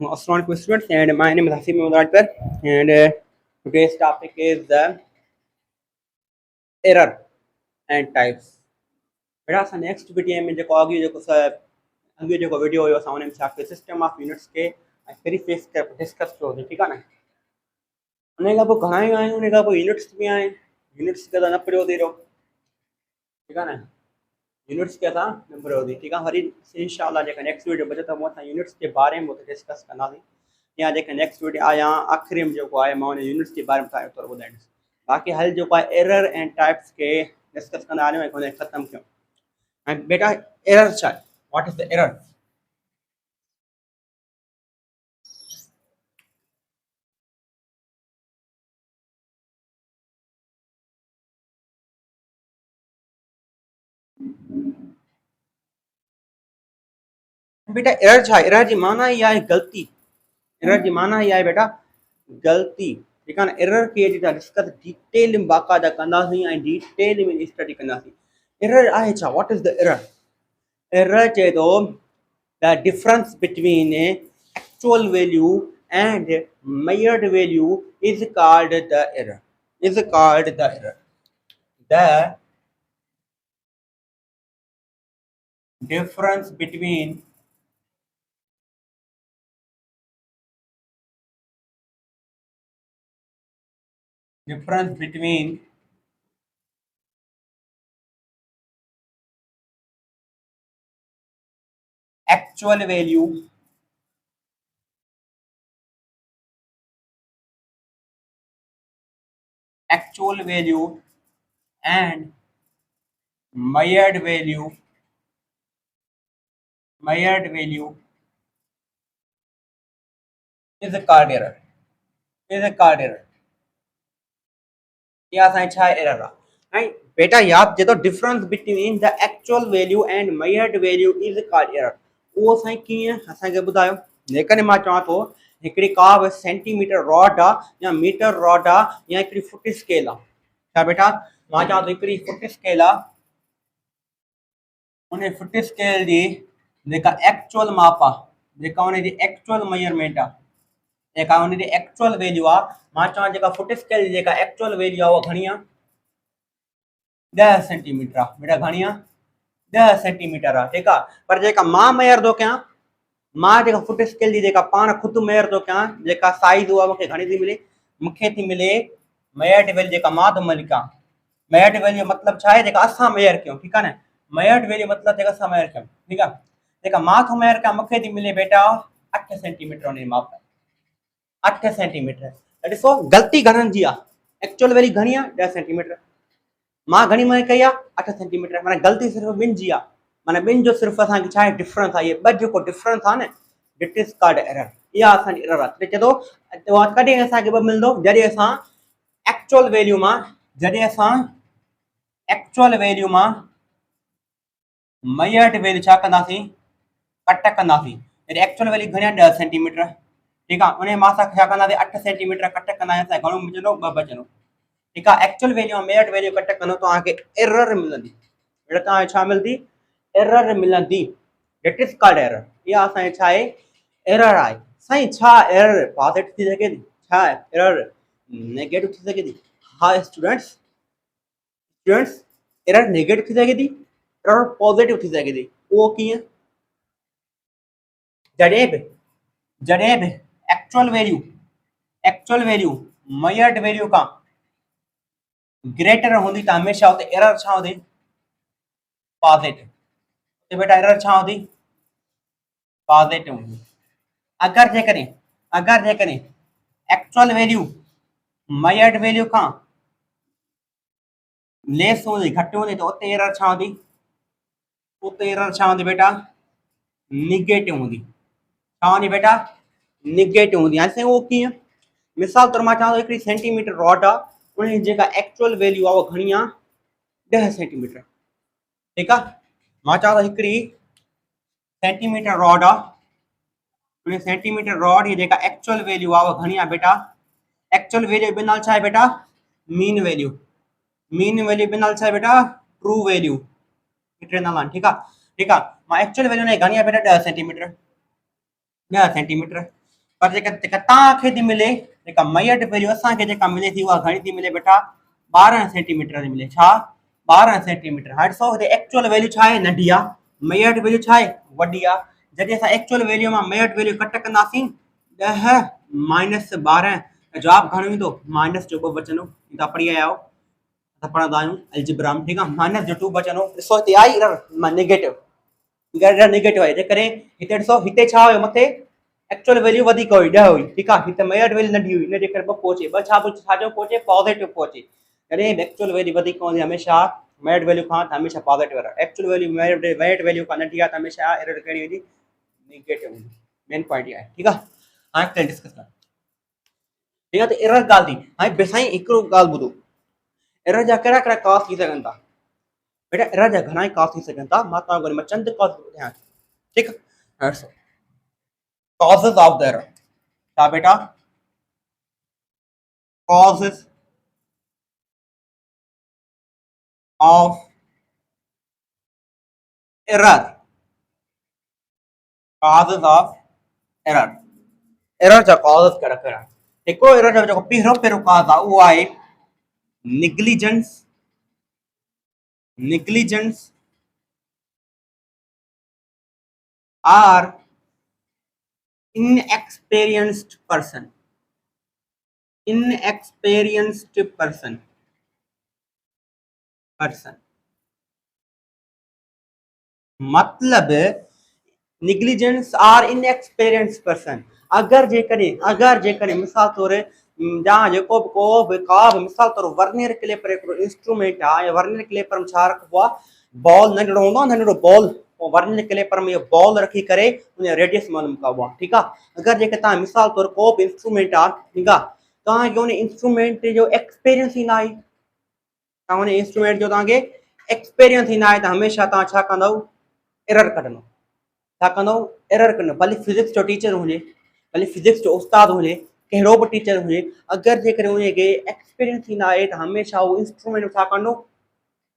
Assalamualaikum students, and my name is Hasim Mudalpur, and today's topic is the error and types. बेटा असां next video में जेको अॻे जेको वीडियो हुयो असां हुन में छा कयो सिस्टम ऑफ यूनिट्स खे थ्री फेस डिस्कस कयो हुओ ठीकु आहे न उन खां पोइ घणा ई आहिनि उन खां पोइ यूनिट्स बि आहिनि यूनिट्स खे त न पियो थी रहो ठीकु आहे न यूनिट्स खे असां न पियो थी ठीकु आहे वरी इंशाअल्लाह जेका नेक्स्ट वीडियो बचे त असां यूनिट्स जे बारे में डिस्कस कंदासीं या जेके नेक्स्ट वीडियो आहे या आख़िरी में जेको आहे मां हुन यूनिट्स जे बारे में तव्हांखे थोरो ॿुधाईंदुसि बाक़ी हल जेको आहे एरर एंड टाइप्स खे डिस्कस कंदा हलियूं ऐं हुनखे ख़तमु कयूं ऐं बेटा एरर छा आहे व्हाट इज़ द एरर बेटा एरर छा आहे एरर जी माना ई आहे ग़लती एरर जी माना ई आहे बेटा ग़लती ठीकु आहे न एरर खे डिस्कस डिटेल में बाक़ाइदा कंदासीं ऐं डिटेल में स्टडी कंदासीं एरर आहे छा what is the error error चए थो the difference between actual value and measured value is called the error is called the error the difference between actual value and measured value is called error ये असांजी छा error आहे ऐं बेटा यादि जे थो difference between the actual value and measured value is called error उहो साईं कीअं असांखे ॿुधायो जेकॾहिं मां चवां थो हिकिड़ी का बि सेंटीमीटर रॉड आहे या मीटर रॉड आहे या हिकिड़ी फुट स्केल आहे छा बेटा मां चवां थो हिकिड़ी फुट स्केल आहे उन फुट स्केल जी जेका एक्चुअल माप आहे जेका उनजी एक्चुअल मेजरमेंट आहे जेका हुनजी एक्चुअल वैल्यू आहे मां चवां जेका फुट स्केल जी जेका एक्चुअल वैल्यू आहे उहा घणी आहे 10 सेंटीमीटर आहे बेटा घणी आहे 10 सेंटीमीटर आहे ठीकु आहे पर जेका मां मेयर थो कयां मां जेका फुट स्केल जी जेका पाण ख़ुदि मेयर थो कयां जेका साइज़ उहा मूंखे घणी थी मिले मूंखे थी मिले मेयर्ड वैल्यू जेका मां थो मलिकां मेयर्ड वैल्यू मतिलबु छा आहे जेका असां मेयर कयूं ठीकु आहे न मेयर्ड वैल्यू मतिलबु जेका असां मेयर कयूं ठीकु आहे जेका मां थो मेयर कयां मूंखे थी मिले बेटा 8 सेंटीमीटर उनजी माप 8 सेंटीमीटर ॾिसो ग़लती घणनि जी आहे एक्चुअल वैल्यू घणी आहे 10 सेंटीमीटर मां घणी मनी कई आहे 8 सेंटीमीटर माना ग़लती सिर्फ़ु ॿिनि जी आहे माना ॿिनि जो सिर्फ़ु असांखे छा आहे डिफरेंस आहे इहे ॿ जेको डिफरेंस आहे न इट इज़ कॉल्ड एरर इहा असांजी एरर आहे चए थो कॾहिं असांखे ॿ मिलंदो जॾहिं असां एक्चुअल वैल्यू मां मेजर्ड वैल्यू छा कंदासीं कट कंदासीं जॾहिं एक्चुअल वैल्यू घणी आहे 10 सेंटीमीटर ठीकु आहे उन मां असां छा कंदासीं 8 सेंटीमीटर कट कंदासीं असांखे घणो मिलंदो 2 बचंदो ठीकु आहे actual value measured value cut कंदो तव्हांखे एरर मिलंदी बेटा तव्हांखे छा मिलंदी एरर मिलंदी इट इज़ कॉल्ड एरर इहा असांजी छा आहे एरर आहे साईं छा एरर पॉजिटिव थी सघे थी छा एरर नेगेटिव थी सघे थी हा स्टूडेंट्स एरर नेगेटिव थी सघे थी एरर पॉजिटिव थी सघे थी उहो कीअं जॾहिं बि एक्चुअल वैल्यू मेजर्ड वैल्यू खां ग्रेटर हूंदी त हमेशह उते एरर छा हूंदी पॉजिटिव बेटा एरर छा हूंदी पॉजिटिव हूंदी अगरि जेकॾहिं एक्चुअल वैल्यू मेजर्ड वैल्यू खां लेस हूंदी घटि हूंदी त उते एरर छा हूंदी बेटा निगेटिव हूंदी छा हूंदी बेटा निगेटिव हूंदी हाणे साईं उहो कीअं मिसाल तौरु मां चवां थो हिकिड़ी सेंटीमीटर रॉड आहे उनजी जेका एक्चुअल वैल्यू आहे उहा घणी आहे 10 सेंटीमीटर ठीकु आहे मां चवां थो हिकिड़ी सेंटीमीटर रॉड आहे उन सेंटीमीटर रॉड जी जेका एक्चुअल वैल्यू आहे उहा घणी आहे बेटा एक्चुअल वैल्यू ॿिनि नाल छा आहे बेटा मीन वैल्यू ॿिनि नाल छा आहे बेटा ट्रू वैल्यू टे नाल आहिनि ठीकु आहे मां एक्चुअल वैल्यू घणी आहे बेटा 10 सेंटीमीटर पर जेका तव्हांखे थी मिले, जेका मयट वैल्यू असांखे जेका मिले थी उहा घणी थी मिले बेटा, 12 सेंटीमीटर थी मिले। छा? 12 सेंटीमीटर। हाणे ॾिसो हिते एक्चुअल वैल्यू छा आहे? नंढी आहे। मयट वैल्यू छा आहे? वॾी आहे। जॾहिं असां एक्चुअल वैल्यू मां मयट वैल्यू कट कंदासीं 10 माइनस 12, जवाब घणो ईंदो? माइनस जो 2 बचंदो। तव्हां पढ़ी आया आहियो, असां पढ़ंदा आहियूं अलजेब्रा में, ठीकु आहे। माइनस जो 2 बचंदो। ॾिसो हिते आई एरर नेगेटिव, एरर नेगेटिव आहे। जे करे हिते ॾिसो हिते छा हुयो? मथे एक्चुअल वैल्यू वधीक हुई, 10 हुई, ठीकु आहे। हिते मयट वैल्यू नंढी हुई, इन जे करे 2 पहुचे। 2 छाजो पहुचे? पॉज़िटिव पहुचे। जॾहिं एक्चुअल वैल्यू वधीक हूंदी हमेशह मयट वैल्यू खां त हमेशह पॉज़िटिव एरर। एक्चुअल वैल्यू मयट वैल्यू खां नंढी आहे त हमेशह एरर कहिड़ी हूंदी? नेगेटिव हूंदी। मेन पॉइंट इहा आहे, ठीकु आहे। हाणे डिस्कस कयूं, ठीकु आहे। त एरर ॻाल्हि थी। हाणे साईं हिकिड़ो ॻाल्हि ॿुधो, एरर जा कहिड़ा कहिड़ा कॉज़ थी सघनि था? बेटा एरर जा घणा ई कॉज़ थी सघनि था। मां तव्हांखे मां चंद कॉज़ ॿुधायां थो, ठीकु आहे। causes of the error, क्या बेटा? causes of error, causes of error, error जा causes कहिड़ा कहिड़ा? हिकिड़ो एरर जो जेको पहिरियों cause आहे उहो आहे negligence, or inexperienced person, मतलब निग्लिजेंस और इनएक्सपीरियंस पर्सन। अगर जेकॾहिं मिसाल तौर जहाँ जेको बि का बि मिसाल तौर वर्नियर क्लिपर हिकिड़ो इंस्ट्रूमेंट आहे, या वर्नियर क्लिपर में छा रखिबो आहे? बॉल नंढड़ो हूंदो आहे, नंढड़ो बॉल, वर्नियर क्लिपर में इहो बॉल रखी करे उन रेडियस मालूम कबो आहे, ठीकु आहे। अगर जेके तव्हां मिसाल तौर को बि इंस्ट्रूमेंट आहे, ठीकु आहे, तव्हांखे उन इंस्ट्रूमेंट जो एक्सपीरियंस ई न आहे, तव्हां उन इंस्ट्रूमेंट जो तव्हांखे एक्सपीरियंस ई न आहे, त हमेशह तव्हां छा कंदव? एरर कढंदो। छा कंदो? एरर कंदो। भले फिजिक्स जो टीचर हुजे, भले फिजिक्स जो उस्ताद हुजे, कहिड़ो बि टीचर हुजे, अगरि जेकॾहिं उनखे एक्सपीरियंस ई न आहे त हमेशह उहो इंस्ट्रूमेंट छा कंदो?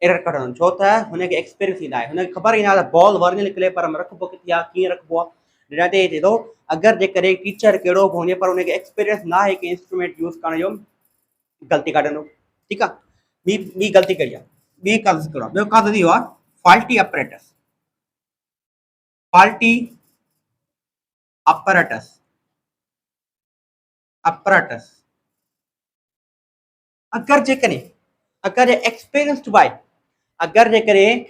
एरर कढंदो। छो त हुनखे एक्सपीरियंस ई न आहे, हुनखे ख़बर ई न आहे त बॉल वर्नियर क्लिपर में रखिबो किथे आहे, कीअं रखिबो आहे। जाते थिए थो अगरि जेकॾहिं टीचर कहिड़ो बि हुजे पर हुनखे एक्सपीरियंस न आहे कि इंस्ट्रूमेंट यूज़ करण जो, ग़लती कढंदो, ठीकु आहे। ॿी ग़लती कहिड़ी आहे? ॿी काज़ कहिड़ो आहे? ॿियो काज़ इहो आहे फॉल्टी अपरेटस, faulty apparatus, अगर एक्सपीरियंस्ड बाय, अगर जेकॾहिं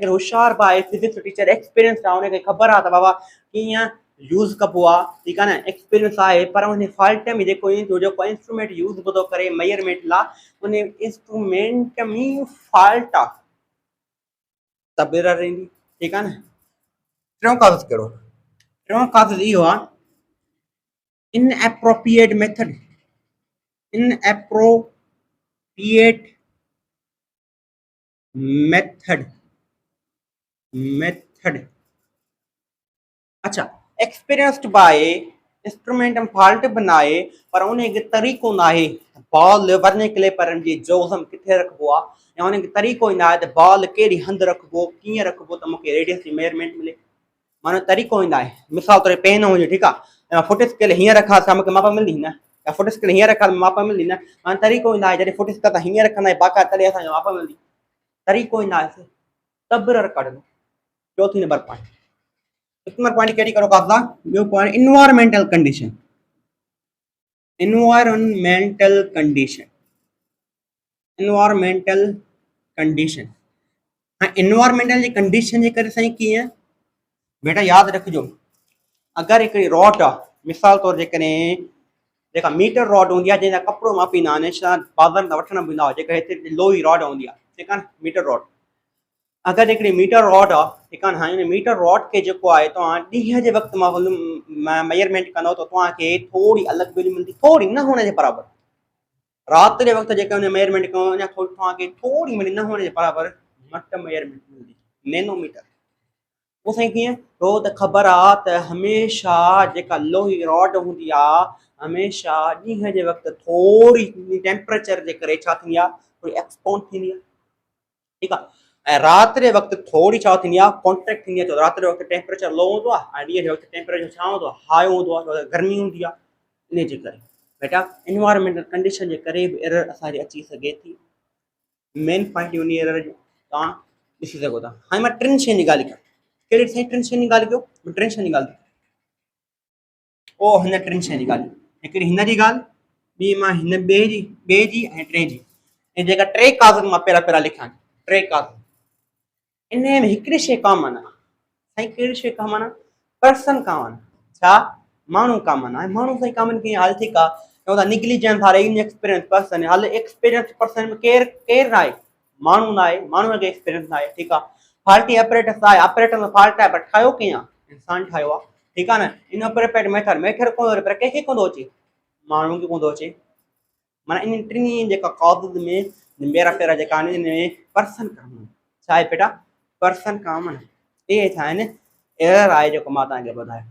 होशियार बाय फिजिक्स टीचर एक्सपीरियंस्ड आहे, उनखे ख़बर आहे त बाबा कीअं यूज़ कबो आहे, ठीकु आहे न, एक्सपीरियंस आहे, पर उन फॉल्ट में जेको इंस्ट्रूमेंट यूज़ थो करे मेजरमेंट लाइ, उन इंस्ट्रूमेंट में फॉल्ट आहे, त एरर ईंदी, ठीकु आहे न। टियों काज़ कहिड़ो? टियों काज़ इहो आहे inappropriate method, अच्छा, एक्सपीरियंस्ड बाय इंस्ट्रूमेंट में फॉल्ट बनाए पर उनखे तरीक़ो न आहे बॉल वर्नियर क्लिपर जी जोज़म किथे रखिबो आहे, या उनखे तरीक़ो ई न आहे त बॉल कहिड़ी हंधि रखिबो, कीअं रखिबो त मूंखे रेडियस जी मेजरमेंट मिले, माना तरीक़ो ई न आहे। मिसाल तौर पेन हुजे, ठीकु आहे, फुट स्केल हीअं रखा त मूंखे माप मिलंदी न, या फुट स्केल हीअं रखा माप मिलंदी न, माना तरीक़ो ई न आहे। जॾहिं फुट स्केल त हीअं रखंदा आहियूं बाक़ाइदा, तॾहिं असांखे माप मिलंदी, तरीक़ो ई न आहे, तब एरर कढंदो। चौथी नंबर पॉइंट, हिकु नंबर पॉइंट कहिड़ी कहिड़ो काज़ आहे? ॿियो पॉइंट इन्वायरमेंटल कंडीशन, इन्वायरमेंटल जी कंडीशन जे करे साईं कीअं? बेटा यादि रखिजो, अगरि हिकिड़ी रॉड आहे, मिसाल तौर जेकॾहिं जेका मीटर रॉड हूंदी आहे, जंहिंजा कपिड़ो मापींदा आहिनि, बाज़ारि मां वठणु वेंदा हुआ, जेका हिते लोही रॉड हूंदी आहे, ठीकु आहे, मीटर रॉड। अगरि हिकिड़ी मीटर रॉड आहे, ठीकु आहे, हाणे मीटर रॉड खे जेको आहे तव्हां ॾींहं जे वक़्तु मां मेजरमेंट कंदव त तव्हांखे थोरी अलॻि वैल्यू मिलंदी, थोरी न हुन जे बराबरि। राति जे वक़्तु जेके हुन मेजरमेंट कयूं, अञा तव्हांखे थोरी मिली, न हुन जे बराबरि मट मेजरमेंट मिलंदी, नैनोमीटर। पोइ साईं कीअं? छो त ख़बर आहे त हमेशह जेका लोही रॉड हूंदी आहे, हमेशह ॾींहं जे वक़्तु थोरी टेम्परेचर जे करे छा थींदी आहे? थोरी एक्सपोंड थींदी आहे, ठीकु आहे। रात के वक्त थोड़ी छा थींदी आहे कॉन्ट्रैक्ट थींदी आहे। रात के वक्त टेम्परेचर लो होंदो आहे ऐं ॾींहं जे वक्त टेम्परेचर छा हूंदो आहे हाई हूंदो आहे, गर्मी हूंदी आहे। इन जे करे बेटा इन्वायरमेंटल कंडीशन जे करे बि एरर असांजी अची सघे थी। मेन पॉइंट इन एरर जो तव्हां ॾिसी सघो था। हाणे मां टिनि शयुनि जी ॻाल्हि कयां। कहिड़ी साईं टिनि शयुनि जी ॻाल्हि कयो? मां टिनि शयुनि जी ॻाल्हि ओ हिन टिनि शयुनि जी ॻाल्हि हिकिड़ी हिन जी ॻाल्हि, ॿी मां हिन ॿिए जी ऐं टे जी। ऐं जेका टे काज़ मां पहिरां लिखिया टे काज़ इन में हिकिड़ी शइ कॉमन आहे। साईं कहिड़ी शइ कॉमन आहे? Person common. छा? माण्हू कॉमन आहे। माण्हू साईं कॉमन कीअं? हल ठीकु आहे चवंदा निग्लिजेंस आर इनएक्सपीरियंस पर्सन। हल एक्सपीरियंस पर्सन में केरु न आहे? माण्हू न आहे, माण्हूअ खे एक्सपीरियंस न आहे। ठीकु आहे। फॉल्टी ऑपरेटर आहे, ऑपरेटर में फॉल्ट आहे पर ठाहियो कीअं आहे? इंसान ठाहियो आहे। ठीकु आहे न। इनऑपरेटेड मेथड कोन पर कंहिंखे कोन थो अचे? माण्हू खे कोन थो अचे। माना इन टिनी जेका कॉज़िस में पहिरां जेका आहिनि इन में पर्सन कॉमन छा आहे बेटा? Person common. इहे छा आहिनि? एरर आहे जेको मां तव्हांखे ॿुधायो।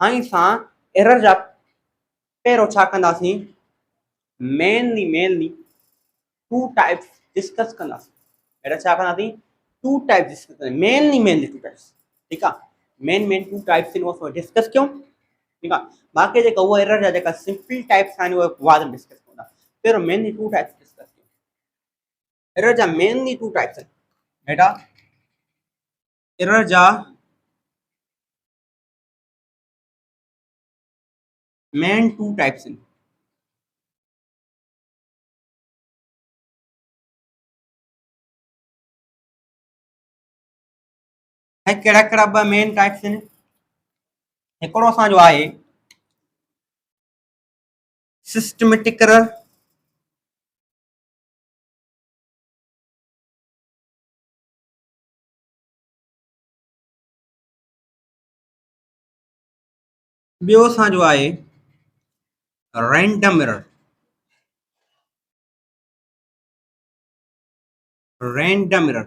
हाणे असां एरर जा पहिरियों छा कंदासीं? मेनली टू टाइप्स डिस्कस कंदासीं। बेटा छा कंदासीं? टू टाइप्स डिस्कस कंदासीं। Mainly two types. ठीकु आहे। मेन टू टाइप्स आहिनि उहो डिस्कस कयूं। ठीकु आहे। बाक़ी जेका उहा एरर जा जेका सिंपल टाइप्स आहिनि उहे बाद में डिस्कस कंदा। पहिरियों मेनली टू टाइप्स डिस्कस कयूं। एरर जा मेनली टू टाइप्स आहिनि बेटा। एरर जा मेन टू टाइप्स आहिनि। ऐं कहिड़ा कहिड़ा ॿ मेन टाइप्स आहिनि? हिकिड़ो असांजो आहे सिस्टमेटिक एरर। ॿियो असांजो आहे रैंडम एरर। रैंडम एरर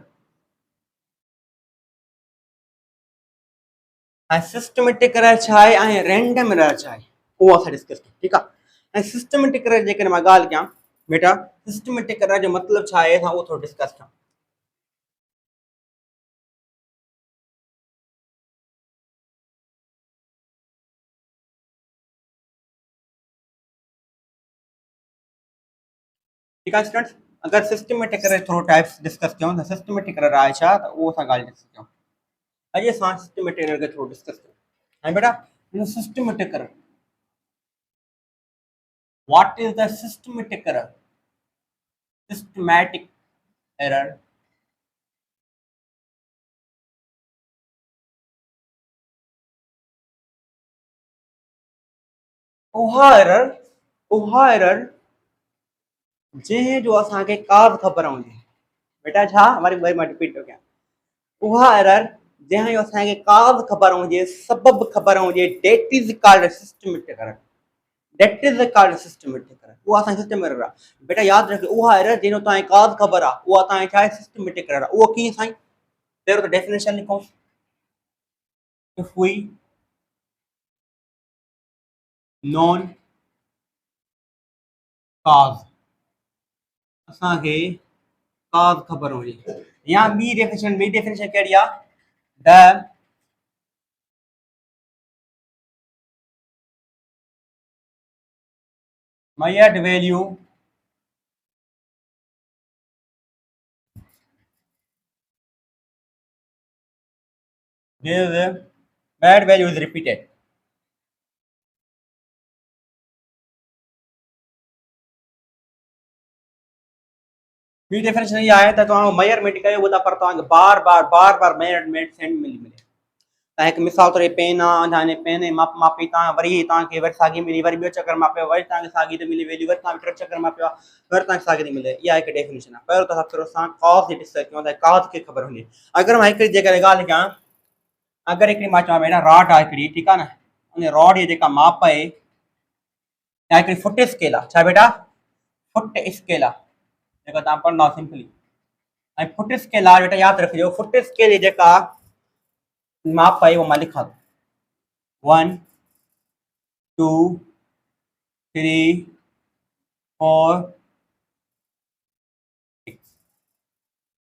ऐं सिस्टमेटिक एरर छा आहे ऐं रैंडम एरर छा आहे उहो असां डिस्कस कयूं। ठीकु आहे। ऐं सिस्टमेटिक एरर जेकॾहिं मां ॻाल्हि कयां बेटा, सिस्टमेटिक एरर जो मतिलबु छा आहे असां उहो थोरो डिस्कस कयूं। ठीकु आहे स्टूडेंट्स। अगरि सिस्टमेटिक एरर थोरो टाइप्स डिस्कस कयूं त सिस्टमेटिक एरर आहे छा त उहो असां ॻाल्हि डिस्कस कयूं। अॼु असां सिस्टमेटिक एरर खे थोरो डिस्कस कयूं। ऐं बेटा systematic error, what is the systematic error? Systematic error उहा एरर जंहिं जो असांखे का बि ख़बर हुजे। बेटा छा? वरी मां रिपीट थो कयां। उहा एरर जंहिं जो असांखे का बि ख़बर हुजे, सबब ख़बर हुजे, that is called systematic error. That is called systematic error. उहा असांजी सिस्टम एरर आहे। बेटा यादि रखियो उहा एरर जंहिंजो तव्हांखे का बि ख़बर आहे उहा तव्हांजी छा आहे? सिस्टमेटिक एरर आहे। उहो कीअं साईं? पहिरियों त डेफिनेशन लिखूं। If we known cause असांखे cause ख़बर हुजे या ॿी डेफिनेशन कहिड़ी आहे? The measured value is measured value is repeated। ॿी डेफिनेशन इहा आहे त तव्हां मेजरमेंट कयो था पर तव्हांखे बार बार मेजरमेंट सेंड मिले। तव्हां हिकु मिसाल तौर पेन आहे तव्हां पेन जी मापी तव्हां वरी तव्हांखे वरी साॻी मिली, वरी ॿियो चकर मापियो वरी तव्हांखे साॻी थी मिली वैल्यू, वरी तव्हां टे चकर मापियो वरी तव्हांखे साॻी थी मिले। इहा हिकु डेफिनेशन आहे। पहिरियों त पहिरियों असां कॉज़ जी डिस्कस कयूं त कॉज़ खे ख़बर हुजे। अगरि मां हिकिड़ी जेकॾहिं ॻाल्हि कयां, अगरि हिकिड़ी मां चवां बेटा रॉड आहे हिकिड़ी, ठीकु आहे न, उन रॉड जी जेका माप आहे या हिकिड़ी फुट स्केल आहे। छा बेटा? फुट स्केल आहे जेका तव्हां पढ़ंदा सिंपली। ऐं फुट स्केल आहे बेटा यादि रखिजो। फुट स्केल जी जेका माप आहे उहो मां लिखां थो 1 2 3 4 6।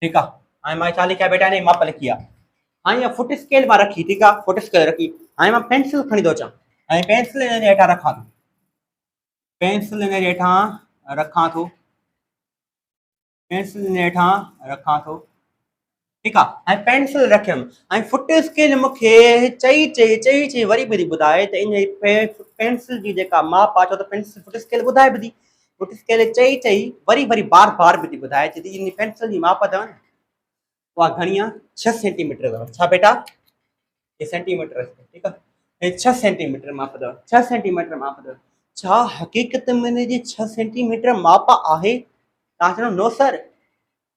ठीकु आहे। हाणे मां छा लिखिया बेटा ने माप लिखी आहे। हाणे फुट स्केल मां रखी, ठीकु आहे, फुट स्केल रखी। हाणे मां पेंसिल खणी थो अचां ऐं पेंसिल हिन जे हेठां रखां थो, पेंसिल हिन जे हेठां रखां थो, पेंसिल हिन जे हेठां रखां थो, ठीकु आहे। ऐं पेंसिल रखियमि ऐं फुट स्केल मूंखे चई वरी बि ॿुधाए त इन पेंसिल जी जेका माप आहे, छो त पेंसिल फुट स्केल ॿुधाए बि थी, फुट स्केल चई वरी बार बार बि थी ॿुधाए, चई इन पेंसिल जी माप अथव न उहा घणी आहे, 6 सेंटीमीटर अथव। छा बेटा, ये सेंटीमीटर, ठीकु आहे, ये 6 सेंटीमीटर माप अथव, 6 सेंटीमीटर माप अथव। छा हक़ीक़त में हिन जी 6 सेंटीमीटर माप आहे? तव्हां चवंदो नो सर,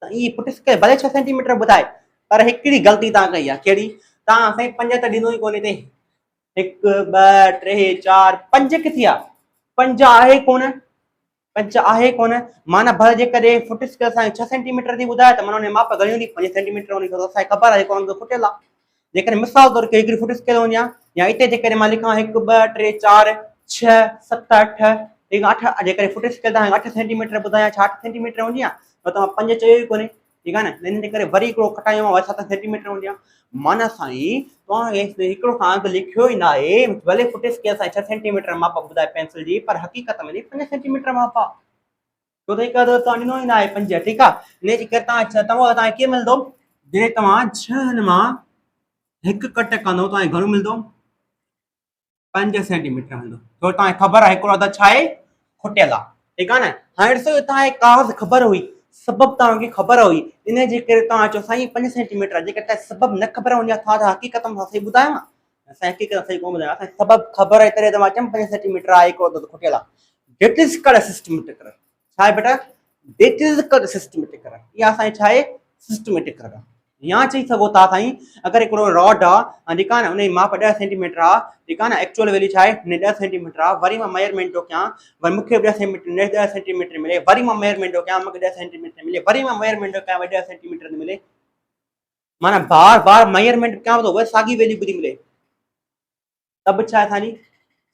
त ई फुट स्केल भले 6 सेंटीमीटर ॿुधाए, पर हिकिड़ी ग़लती तव्हां कई आहे। कहिड़ी? तव्हां असांखे 5 त ॾिनो ई कोन्हे ते, 1 2 3 4 5 किथे आहे? 5 आहे कोन, 5 आहे कोन, माना भले जेकॾहिं फुट स्केल असांखे 6 सेंटीमीटर थी ॿुधाए त माना हुन माप घणी हूंदी? 5 सेंटीमीटर हूंदी, छो त असांखे ख़बर आहे जेको रंग फुटियल आहे। जेकॾहिं मिसाल तौर ते हिकिड़ी फुट स्केल हूंदी आहे, या हिते जेकॾहिं मां लिखां 1 2 3 4 6 7 8, ठीकु आहे, 8, जेकॾहिं फुट स्केल तव्हांखे 8 सेंटीमीटर ॿुधायां, छा 8 सेंटीमीटर हूंदी आहे, त तव्हां 5 चयो ई कोन्हे, ठीकु आहे न, इन जे करे वरी हिकिड़ो खटायूं वरी 7 सेंटीमीटर हूंदी आहे। माना साईं तव्हां हिकिड़ो तव्हां लिखियो ई न आहे, भले फुट स्केल असांखे 6 सेंटीमीटर माप ॿुधाए पेंसिल जी, पर हक़ीक़त में 5 सेंटीमीटर माप आहे, छो त हिकु तव्हां ॾिनो ई न आहे 5, ठीकु आहे। इन जे करे तव्हांखे कीअं मिलंदो? जॾहिं तव्हां 6 मां हिकु कट कंदो तव्हांखे घणो मिलंदो? 5 सेंटीमीटर मिलंदो, छो तव्हांखे ख़बर आहे हिकिड़ो अदद छा आहे? खुटियल आहे, ठीकु आहे न। हाणे ॾिसो तव्हांखे काज़ ख़बर हुई, सबब तव्हांखे ख़बर हुई, इन जे करे तव्हां चओ साईं 5 सेंटीमीटर, जेकॾहिं तव्हांखे सबब न ख़बर हूंदी आहे त हक़ीक़त में सही ॿुधायां, असांखे हक़ीक़त सही कोन ॿुधायां, असांखे सबब ख़बर आहे तॾहिं तव्हां चयमि 5 सेंटीमीटर आहे, हिकिड़ो अदद खुटियल आहे। That is called systematic error. छा आहे बेटा? That is called systematic error. इहा असांजी छा आहे? Systematic error. या चई सघो था साईं अगरि हिकिड़ो रॉड आहे, ठीकु आहे न, उनजी माप 10 सेंटीमीटर आहे, ठीकु आहे न, एक्चुअल वैल्यू छा आहे? 10 सेंटीमीटर आहे, वरी मां मेजरमेंट थो कयां, वरी मूंखे 10 सेंटीमीटर मिले, वरी मां मेजरमेंट थो कयां, मूंखे 10 सेंटीमीटर मिले, वरी मां मेजरमेंट थो कयां, वरी 10 सेंटीमीटर मिले, माना बार बार मेजरमेंट कयां थो, वरी साॻी वैल्यू ॿुधी मिले, तब छा आहे असांजी?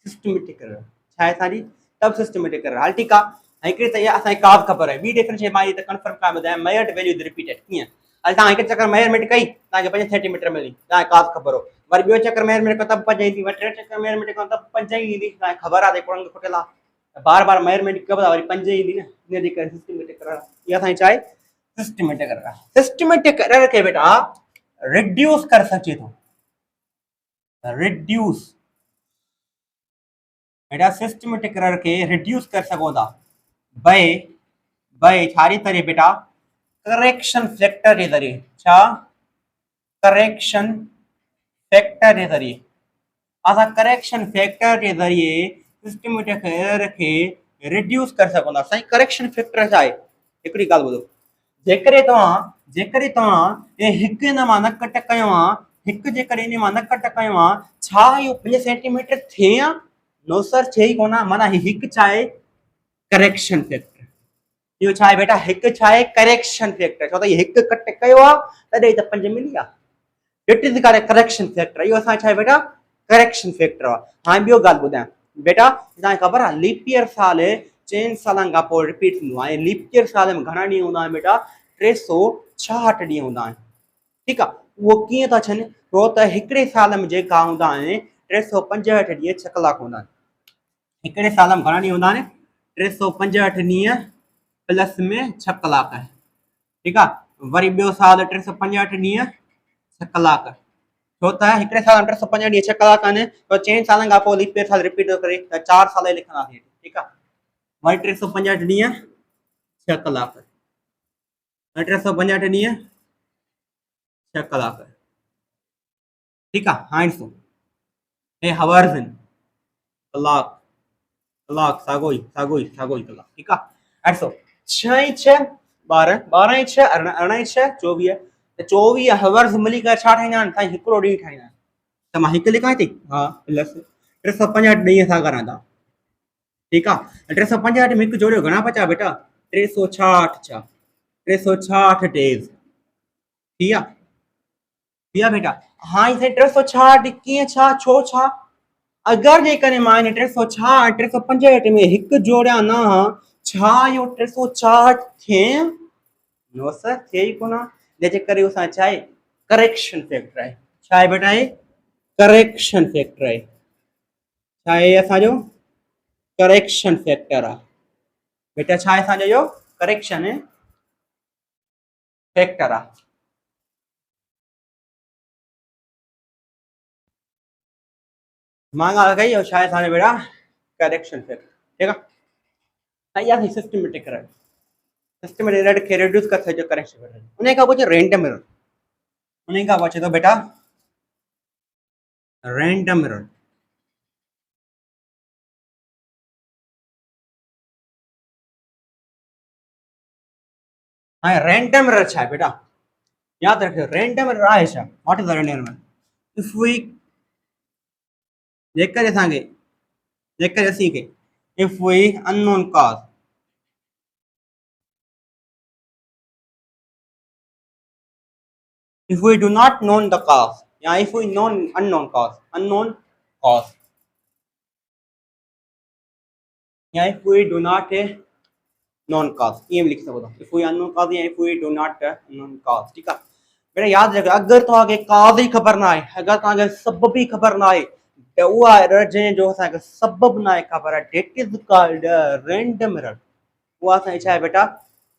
Systematic error. छा आहे असांजी? तब सिस्टमेटिक एरर। हल ठीकु आहे, हिकिड़ी त इहा असांखे काज़ ख़बर आहे। ॿी ॾेखण शइ मां इहा त कंफर्म कयां ॿुधायां, मेजर्ड वैल्यू इज़ रिपीटेड। कीअं? हल तव्हां हिकु चकर मेजरमेंट कई, तव्हांखे 5 सेंटीमीटर मिली, तव्हांखे काज़ ख़बर हो, वरी ॿियो चकर मेजरमेंट कयो त 5 ईंदी, वरी टे चकर मेजरमेंट कयो त 5 ई ईंदी, तव्हांखे ख़बर आहे हिकिड़ो रंग खुटियल आहे, बार बार मेजरमेंट कयो था वरी 5 ईंदी न, इन जे करे सिस्टमेटिक एरर। इहा असांजी छा आहे? Systematic error. सिस्टमेटिक एरर खे बेटा रिड्यूस करे सघिजे थो, रिड्यूस बेटा सिस्टमेटिक एरर के रिड्यूस कर सको था बाय छारी तरीक़े बेटा? करेक्शन फैक्टर के जरिए। छा? करेक्शन फैक्टर के जरिए। असां करेक्शन फैक्टर के जरिए सिस्टमेटिक एरर के रिड्यूस कर सको था। साईं करेक्शन फैक्टर छा आहे? हिकिड़ी ॻाल्हि ॿुधो, जेकॾहिं तव्हां ये हिकु इन मां न कट कयो आहे, हिकु जेकॾहिं इन मां न कट कयो आहे, छा इहो 5 सेंटीमीटर थिए या नो सर? थिए ई कोन। माना हिकु छा आहे? Correction factor. इहो छा आहे बेटा? हिकु छा आहे? Correction factor. छो त हिकु कट कयो आहे तॾहिं त 5 मिली आहे। It is correction factor. इहो असां छा आहे बेटा? करेक्शन फैक्टर आहे। हाणे ॿियो ॻाल्हि ॿुधायां बेटा, तव्हांखे ख़बर आहे लीप ईयर साल 4 सालनि खां पोइ रिपीट थींदो आहे। लीप ईयर साल में घणा ॾींहं हूंदा आहिनि बेटा? 366 ॾींहं हूंदा आहिनि, ठीकु आहे। उहो कीअं था थियनि? छो त हिकिड़े साल में जेका हूंदा आहिनि 365 ॾींहं 6 कलाक हूंदा आहिनि। हिकिड़े साल में घणा ॾींहं हूंदा आहिनि? 365 ॾींहं प्लस में 6 कलाक, ठीकु आहे। वरी ॿियो साल 365 ॾींहं 6 कलाक, छो त हिकिड़े साल में 365 ॾींहं 6 कलाक आहिनि, त 4 सालनि खां पोइ लीप ईयर साल रिपीट थो करे त 4 साल ई लिखंदासीं, ठीकु आहे। वरी 365 ॾींहं 6 कलाक, 365 ॾींहं 6 कलाक, ठीकु आहे। हाणे ॾिसो हे हवर्स आहिनि, कलाक कलाक साॻो ई कलाक, ठीकु आहे। हाणे ॾिसो 6 × 6 12, 12 × 6 अरिड़हं, 6 24, त 24 हवर्स मिली करे छा ठाहींदा आहिनि? साईं हिकिड़ो ॾींहुं ठाहींदा आहिनि। त मां हिकु लिखां थी, हा, प्लस 365 ॾींहं सां करां था, ठीकु आहे। 365 में हिकु जोड़ियो घणा बचा बेटा? 366, 366 डेज, थी विया बेटा। हाणे साईं 366 कीअं, छा, छो, छा? अगरि जेकॾहिं मां हिन 366 365 में हिकु जोड़ियां न हा, छा इहो 366 थिए? नो सर, थिए ई कोन। जंहिंजे करे असां छा आहे करेक्शन फैक्टर आहे। छा आहे बेटा हे करेक्शन फैक्टर आहे। छा आहे असांजो करेक्शन फैक्टर आहे बेटा। छा आहे असांजो इहो करेक्शन फैक्टर आहे। मां ॻाल्हि कई इहो छा आहे असांजो बेटा करेक्शन फैक्टर। ठीकु आहे। ऐं इहा सिस्टमेटिक एरर सिस्टमेटिक एरर खे रिड्यूस करे सघियो करेक्शन फैक्टर। उन खां पोइ रैंडम एरर। उन खां पोइ अचे थो बेटा रैंडम एरर। हाँ रैंडम एरर छा है बेटा याद रखियो रैंडम एरर आहे छा what is the random error if we जेकर असांखे जेकर असींखे if we unknown cause if we do not know the cause या if we know unknown cause या if we do not known cause ये लिख सको था if we unknown cause या if we do not known cause। ठीक है बेटा याद रखो अगर तव्हांखे काज़ ही ख़बर ना आहे अगर तव्हांखे सबब ही ख़बर ना आहे त उहा एरर जंहिंजो असांखे सबब ना आहे ख़बर आहे that is called random error. उहा असांजी छा आहे बेटा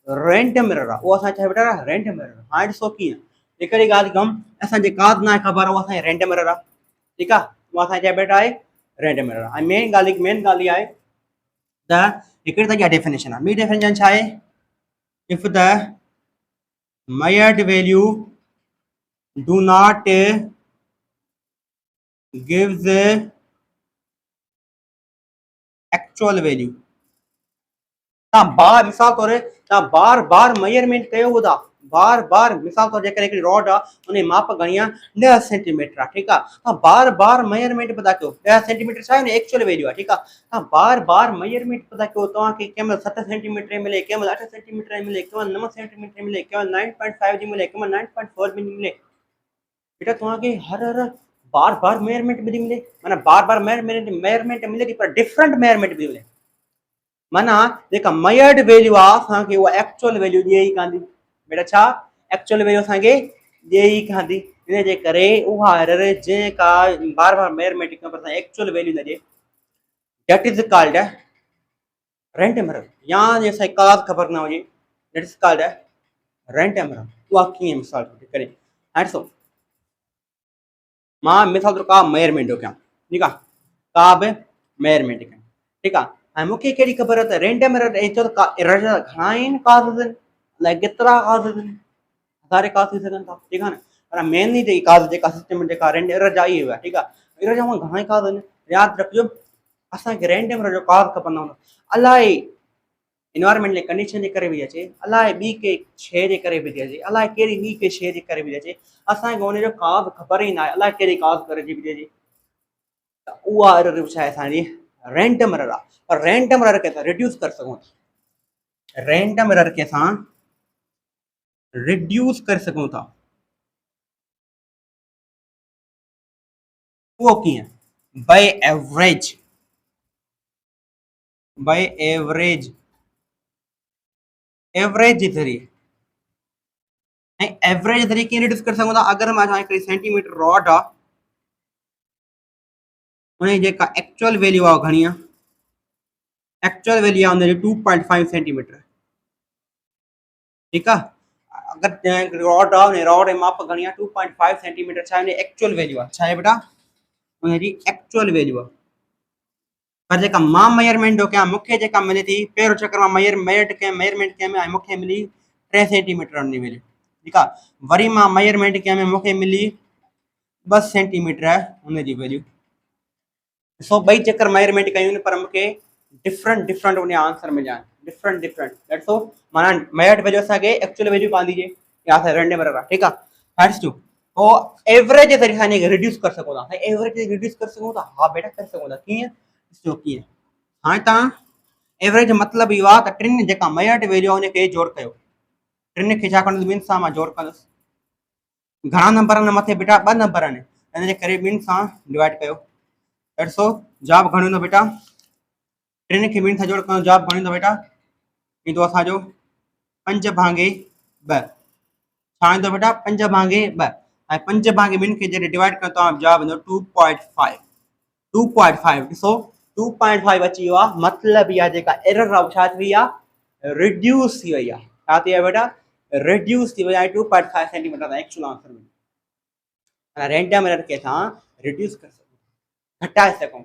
रैंडम एरर आहे। उहा असांजी छा आहे बेटा रैंडम एरर। हाणे ॾिसो कीअं हिकिड़ी ॻाल्हि कमु असांजे काज़ ना आहे ख़बर आहे उहा असांजी रैंडम एरर आहे। ठीकु आहे उहा असांजी छा बेटा आहे रैंडम एरर। ऐं मेन ॻाल्हि इहा आहे त हिकिड़ी त इहा डेफिनेशन आहे। ॿी डेफिनेशन छा आहे if the measured value do not gives actual value तव्हां बार मिसाल तौर तव्हां बार बार मेजरमेंट कयो था बार बार मिसाल तौर जेकर हिकिड़ी रॉड आहे उन माप घणी आहे 10 सेंटीमीटर आहे। ठीकु आहे तव्हां बार बार मेजरमेंट पता कयो 10 सेंटीमीटर छा आहे एक्चुअल वैल्यू आहे। ठीकु आहे तव्हां बार बार मेजरमेंट पता कयो तव्हांखे कंहिं महिल 7 सेंटीमीटर मिले कंहिं महिल 8 सेंटीमीटर मिले कंहिं महिल 9 सेंटीमीटर मिले कंहिं महिल 9.5 जी मिले कंहिं महिल 9.4 जी मिले बेटा तव्हांखे हर बार बार मेजरमेंट बि मिले माना बार बार मेजरमेंट मिले थी पर डिफरेंट मेजरमेंट बि मिले माना जेका मेजर्ड वैल्यू आहे असांखे उहा एक्चुअल वैल्यू ॾिए ई कान थी बेटा छा एक्चुअल वैल्यू असांखे ॾिए ई कान थी इन जे करे उहा एरर जेका बार बार मेजरमेंट करण पर असां एक्चुअल वैल्यू न ॾिए that is called random error. या जे असांखे काज़ ख़बर न हुजे that is called random error. उहा कीअं मिसाल करे हाणे ॾिसो मां मिसाल तौर का मेजरमेंट थो कयां ठीकु आहे का बि मेजरमेंट कयां ठीकु आहे ऐं मूंखे कहिड़ी ख़बर आहे त रैंडम एरर चओ त एरर जा घणा आहिनि काज़ आहिनि अलाए केतिरा काज़ आहिनि हज़ारे काज़ थी सघनि था। ठीकु आहे न पर मेनली जेकी काज़ जेका सिस्टम जेका एरर जा इहे हुआ ठीकु आहे एरर जा घणा ई काज़ आहिनि। यादि रखिजो असांखे रैंडम एरर जो काज़ खपंदा हूंदा अलाए इन्वायरमेंट कंडीशन जे करे बि अचे अलाए ॿी के शइ जे करे बि थी अचे अलाए कहिड़ी ॿी के शइ जे करे बि अचे असांखे हुनजो काज़ ख़बर ई न आहे अलाए कहिड़ी काज़ करे जी बि अचे त उहा एरर छा आहे असांजी रैंडम एरर आहे। पर रैंडम एरर खे असां रिड्यूस करे सघूं था रैंडम एरर खे असां रिड्यूस करे सघूं था उहो कीअं बाय एवरेज एवरेज जे ज़रिए ऐं एवरेज जे ज़रिए कीअं रिड्यूस करे सघूं था अगरि मां हिकिड़ी सेंटीमीटर रॉड आहे उनजी जेका एक्चुअल वैल्यू आहे घणी आहे एक्चुअल वैल्यू आहे हुनजी 2.5 सेंटीमीटर ठीकु आहे अगरि रॉड आहे हुन रॉड जी माप घणी आहे 2.5 सेंटीमीटर छा आहे एक्चुअल वैल्यू आहे छा आहे बेटा हुनजी एक्चुअल वैल्यू आहे। पर जेका मां मेजरमेंट थो कयां मूंखे जेका मिले थी पहिरियों चक्कर मां मेजरमेंट कया में मूंखे मिली 3 सेंटीमीटर हुनजी वैल्यू ठीकु आहे वरी मां मेजरमेंट कया में मूंखे मिली 2 सेंटीमीटर हुनजी वैल्यू। ॾिसो ॿई चक्कर मेजरमेंट कयूं पर मूंखे डिफरेंट उन आंसर मिलिया आहिनि डिफरेंट ॾिसो माना मेजर्ड वैल्यू असांखे एक्चुअल वैल्यू कान थी अचे या असां रैंडम एरर आहे ठीकु आहे। हाणे ॾिसो पोइ एवरेज जे ज़रिए असां रिड्यूस करे सघूं था एवरेज रिड्यूस करे सघूं था हा बेटा करे सघूं था कीअं ॾिसो कीअं हाणे तव्हां एवरेज मतिलबु इहो आहे त टिनि जेका मेजर्ड वैल्यू आहे उनखे जोड़ कयो टिनि खे छा कंदुसि ॿिनि सां मां जोड़ कंदुसि घणा नंबर आहिनि मथे बेटा 2 नंबर आहिनि इन जे करे ॿिनि सां डिवाइड कयो ॾिसो जवाब घणो ईंदो बेटा टिनि खे ॿिनि सां जोड़ कयो जवाब घणो ईंदो बेटा ईंदो असांजो 5/2 छा छा बेटा 5 भागे 2 ऐं 5 भागे ॿिनि खे जॾहिं डिवाइड कयो तव्हां जवाब ईंदो 2.5 2.5 ॾिसो 2.5 अची वियो आहे मतिलबु इहा जेका एरर आहे छा थी वई आहे रिड्यूस थी वई आहे छा थी आहे बेटा रिड्यूस थी वई आहे 2.5 सेंटीमीटर था एक्चुअल आंसर में रैंडम एरर खे असां रिड्यूस करे सघूं घटाए सघूं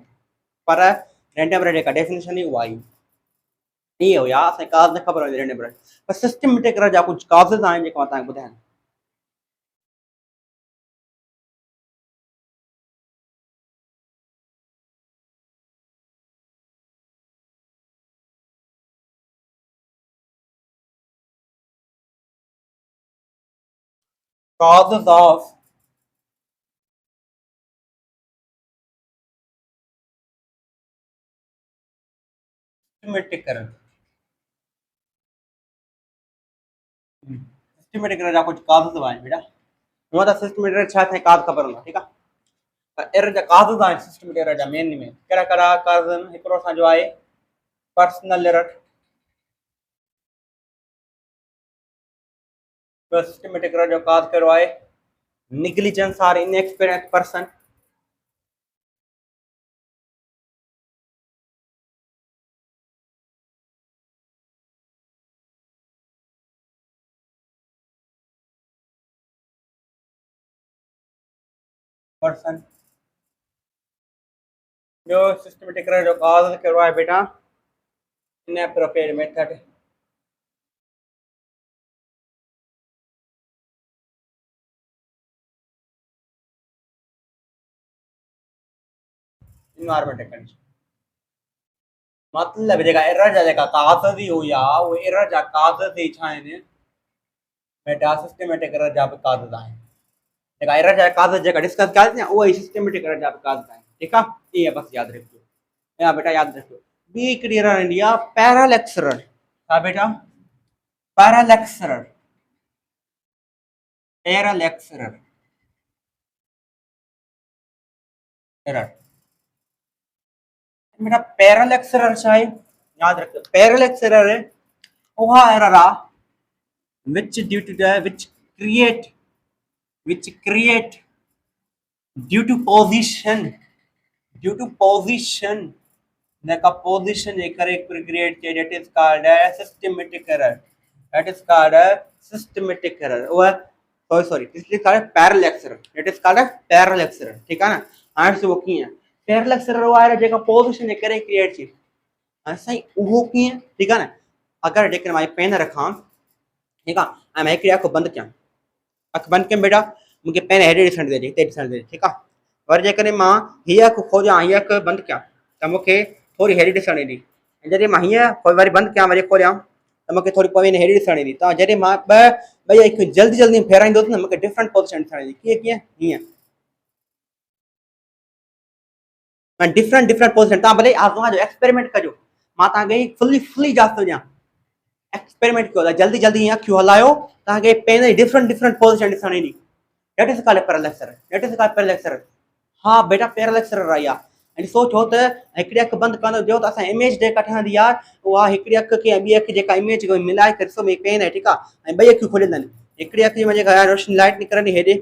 पर रैंडम एरर जेका डेफिनेशन हुई उहा आई ये हुया असांखे काज़ न ख़बर हुई रैंडम एरर पर सिस्टमेटिक एरर जा कुझु काज़िस आहिनि जेको मां तव्हांखे ॿुधायां causes of systematic error systematic error जा कुछ causes आहिनि बेटा हूअं त systematic error छा आहे काज़ ख़बर हूंदा ठीकु आहे पर एरर जा causes आहिनि systematic error जा मेनली में कहिड़ा कहिड़ा causes आहिनि हिकिड़ो असांजो आहे पर्सनल एरर systematic error जो cause कहिड़ो आहे negligence or inexperienced person person जो systematic error जो cause कहिड़ो आहे बेटा inappropriate method environmental condition मतलब जेका एरर जा जेका काज़ ई हुई आहे उहे एरर जा काज़ ई छा आहिनि बेटा सिस्टमेटिक एरर जा बि काज़ आहिनि जेका एरर जा काज़ जेका डिस्कस कयासीं उहा ई सिस्टमेटिक एरर जा बि काज़ आहिनि ठीकु आहे इहा बसि यादि रखिजो या बेटा यादि रखियो ॿी हिकिड़ी एरर ईंदी आहे पैरालेक्स एरर छा बेटा parallax error parallax error error बेटा पैरालेक्स एरर छा आहे यादि रखियो पैरालेक्स एरर उहा एरर आहे which due to the which create due to position जेका position जे करे create थिए that is called a systematic error that is called a systematic error or sorry this is called a parallax error that is called a parallax error ठीक है ना हाणे से वो कीअं parallax error उहा आहे जेका position जे करे create थी हाणे साईं उहो कीअं ठीक है ना अगर जेकर मां पेन रखां ठीक है मैं हिकिड़ी अखि बंदि कयां अखि बंदि कयमि बेटा मूंखे पेन हेॾे ॾिसणु ॾिजे हिते ॾिसणु ॾिजे ठीकु आहे वरी जेकॾहिं मां हीअ अखि खोलियां हीअ अखि बंदि कयां त मूंखे थोरी हेॾे ॾिसणु ईंदी ऐं जॾहिं मां हीअं वरी बंदि कयां वरी खोलियां त मूंखे थोरी पोइ हेॾे ॾिसणु ईंदी त जॾहिं मां ॿई अखियूं जल्दी जल्दी फेराईंदुसि न मूंखे डिफरेंट पोज़ीशन ॾिसणु ईंदी कीअं कीअं हीअं डिफरेंट पोज़ीशन तव्हां भले तव्हांजो एक्सपेरिमेंट कजो मां तव्हांखे फुली इजाज़त ॾियां एक्सपेरिमेंट कयो जल्दी जल्दी हीअं अखियूं हलायो तव्हांखे पेन जी डिफरेंट पोज़ीशन ॾिसणु ईंदी that is called parallax error that is called parallax error हाँ बेटा पैरालेक्स एरर आई आहे ऐं ॾिसो छो त हिकिड़ी अखि बंदि कंदो जो त असां इमेज जेका ठहंदी आहे उहा हिकिड़ी अखि खे ऐं ॿी अखि जेका इमेज मिलाए करे ॾिसो पेन आहे ठीकु आहे ऐं ॿई अखियूं खुलियलु आहिनि हिकिड़ी अखि में जेका रोशनी लाइट निकिरंदी हेॾे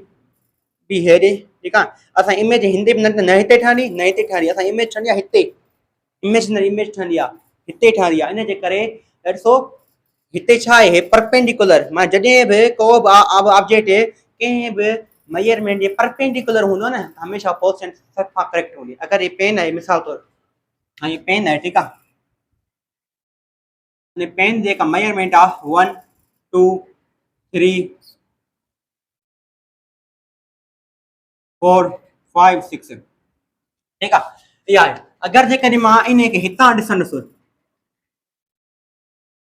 ॿी हेॾे ठीकु आहे असां इमेज हिंदी में न हिते ठहंदी न हिते ठहंदी असां इमेज ठहंदी आहे हिते इमेज ठहंदी आहे हिते ठहंदी आहे इन जे करे ॾिसो हिते छा आहे परपेंडिकुलर मां जॾहिं बि को बि ऑब्जेक्ट कंहिं बि मेजरमेंट जे परपेंडिकुलर हूंदो न हमेशह पोज़ीशन सफ़ा करेक्ट हूंदी अगरि ये पेन आहे मिसाल तौर हाँ ये पेन है ठीक है पेन जेका मेजरमेंट आहे 1 2 3 4 5 6 ठीक आहे इहा आहे अगरि जेकॾहिं मां इन खे हितां ॾिसंदुसि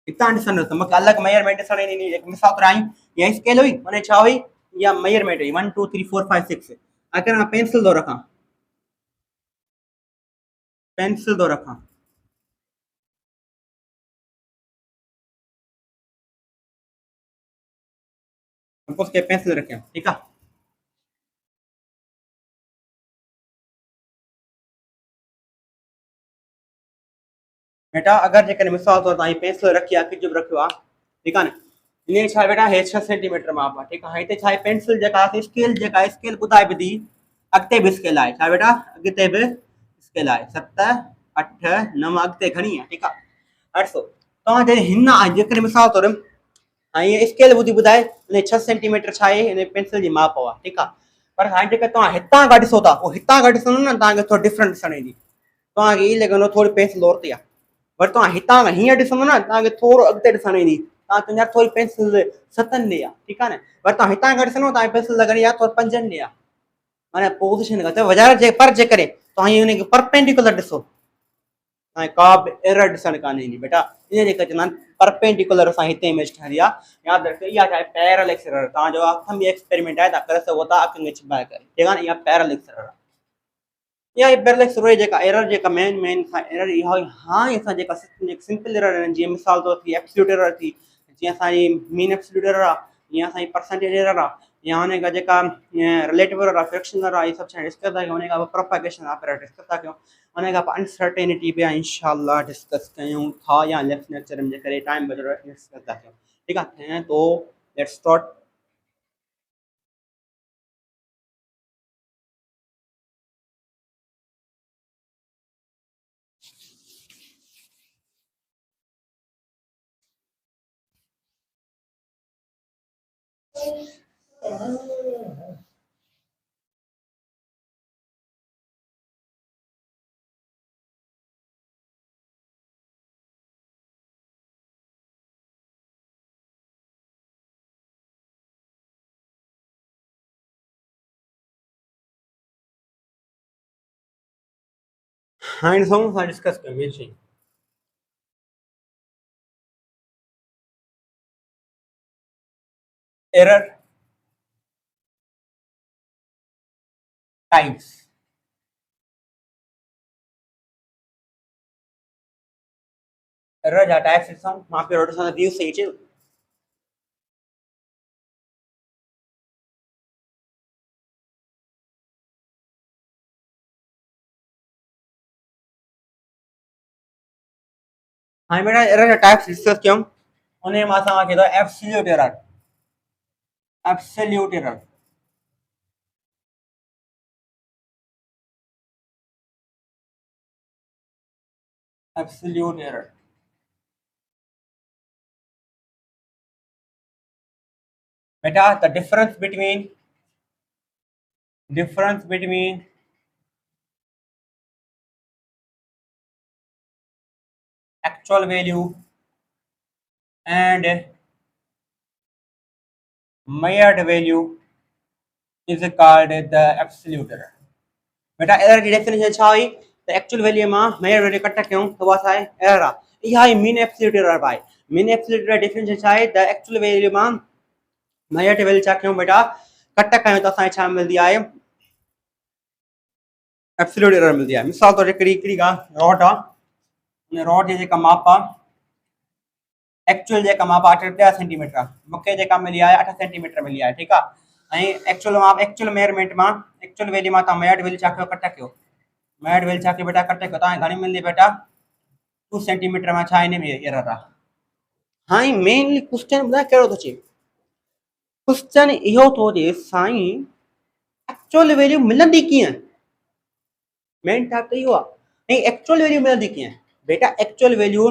हितां ॾिसंदुसि त मूंखे अलॻि मेजरमेंट ॾिसणु ईंदी मिसाल तौर आई या स्केल हुई हुन छा हुई या मेजरमेंट हुई 1 2 3 4 5 6 अगरि मां पेंसिल थो रखां सपोज के पेंसिल रखियां ठीकु आहे बेटा अगरि जेकॾहिं मिसाल तौर तव्हां पेंसिल रखी आहे कुझु बि रखियो आहे ठीकु आहे न इन छा बेटा हे 6 सेंटीमीटर माप आहे, ठीकु आहे। हिते छा आहे पेंसिल जेका आहे स्केल जेका आहे स्केल ॿुधाए बि थी, अॻिते बि स्केल आहे छा बेटा, अॻिते बि स्केल आहे 7 8 9 अॻिते घणी आहे, ठीकु आहे। 800 तव्हां जे हिन आहे जेकॾहिं मिसाल तौरु ऐं स्केल ॿुधी ॿुधाए इन 6 सेंटीमीटर छा आहे इन पेंसिल जी माप आहे, ठीकु आहे। पर हाणे जेका तव्हां हितां खां ॾिसो था पोइ हितां खां ॾिसंदो न तव्हांखे थोरो डिफरेंट ॾिसण ईंदी, तव्हांखे ईअं लॻंदो थोरी पेंसिल ओरती आहे। पर तव्हां हितां खां हीअं ॾिसंदो न तव्हांखे थोरो अॻिते ॾिसण ईंदी, तव्हां तुंहिंजा थोरी पेंसिल 7 ॾे आहे, ठीकु आहे न। पर तव्हां हितां खां ॾिसंदो तव्हांजी पेंसिल लॻणी आहे थोरो 5 ॾे आहे, माना पोज़ीशन खां त वधारे जे पर जे करे तव्हां हीअं हुनखे परपेंडिकुलर ॾिसो ऐं का बि एरर ॾिसणु कान ईंदी बेटा। इन जे करे चवंदा आहिनि परपेंडिकुलर असां हिते इमेज ठहंदी आहे। यादि रखियो इहा छा आहे पैरेलैक्स एरर, तव्हांजो अख में एक्सपेरिमेंट आहे तव्हां करे सघो था अखि में छिपाए करे, ठीकु आहे न। इहा पैरेलैक्स एरर आहे, इहा पैरेलैक्स एरर जेका एरर जेका मेन एरर इहा हाणे असां जेका सिंपल एरर आहिनि जीअं मिसाल तौर थी एब्सोल्यूट एरर थी, जीअं असांजी मीन एब्सोल्यूट एरर आहे, जीअं असांजी परसेंटेज एरर आहे, या हुन खां जेका रिलेटिव एरर आहे फ्रैक्शन एरर आहे, इहे सभु शयूं डिस्कस था कयूं। हुन खां पोइ प्रोपेगेशन ऑपरेटर डिस्कस था कयूं, हुन खां पोइ अनसर्टेनिटी बि इंशाअल्लाह डिस्कस कयूं था, या नेक्स्ट लेक्चर में जे करे टाइम बचे डिस्कस था कयूं, ठीकु आहे। तो लेट्स स्टार्ट। हाणे ॾिसूं असां डिस्कस कयूं मेन शयूं। एरर टाइप्स, एरर जा टाइप्स ॾिसूं। मां पियो ॾिसां व्यू सही अचे। हाणे बेटा एरर जा टाइप्स डिस्कस कयूं, उन में असां चए थो absolute error, absolute error, absolute error. बेटा the difference between actual value and measured value is called the absolute error। बेटा एरर की डेफिनेशन छा हुई त एक्चुअल वैल्यू मां मेजर वैल्यू कट कयूं त उहा छा आहे एरर आहे। इहा ई मीन एब्सोल्यूट एरर आहे। मीन एब्सोल्यूट एरर डेफिनेशन छा आहे त एक्चुअल वैल्यू मां मेजर वैल्यू छा कयूं बेटा कट कयूं त असांखे छा मिलंदी आहे एब्सोल्यूट एरर मिलंदी आहे। मिसाल तौर हिकिड़ी रॉड आहे, उन रॉड जी जेका माप आहे एक्चुअल जेका माप आहे 8 सेंटीमीटर आहे, मूंखे जेका मिली आहे 8 सेंटीमीटर मिली आहे, ठीकु आहे। ऐं एक्चुअल माप एक्चुअल मेजरमेंट मां एक्चुअल वैल्यू मां तव्हां मेजर वैल्यू छा कयो कट कयो, मेजर वैल्यू छा कयो बेटा कट कयो, तव्हांखे घणी मिलंदी बेटा 2 सेंटीमीटर में छा इन में एरर आहे। हाणे मेनली क्वेश्चन ॿुधाए कहिड़ो थो अचे, क्वेश्चन इहो थो अचे साईं एक्चुअल वैल्यू मिलंदी कीअं, मेन टॉपिक इहो आहे। ऐं एक्चुअल वैल्यू मिलंदी कीअं बेटा, एक्चुअल वैल्यू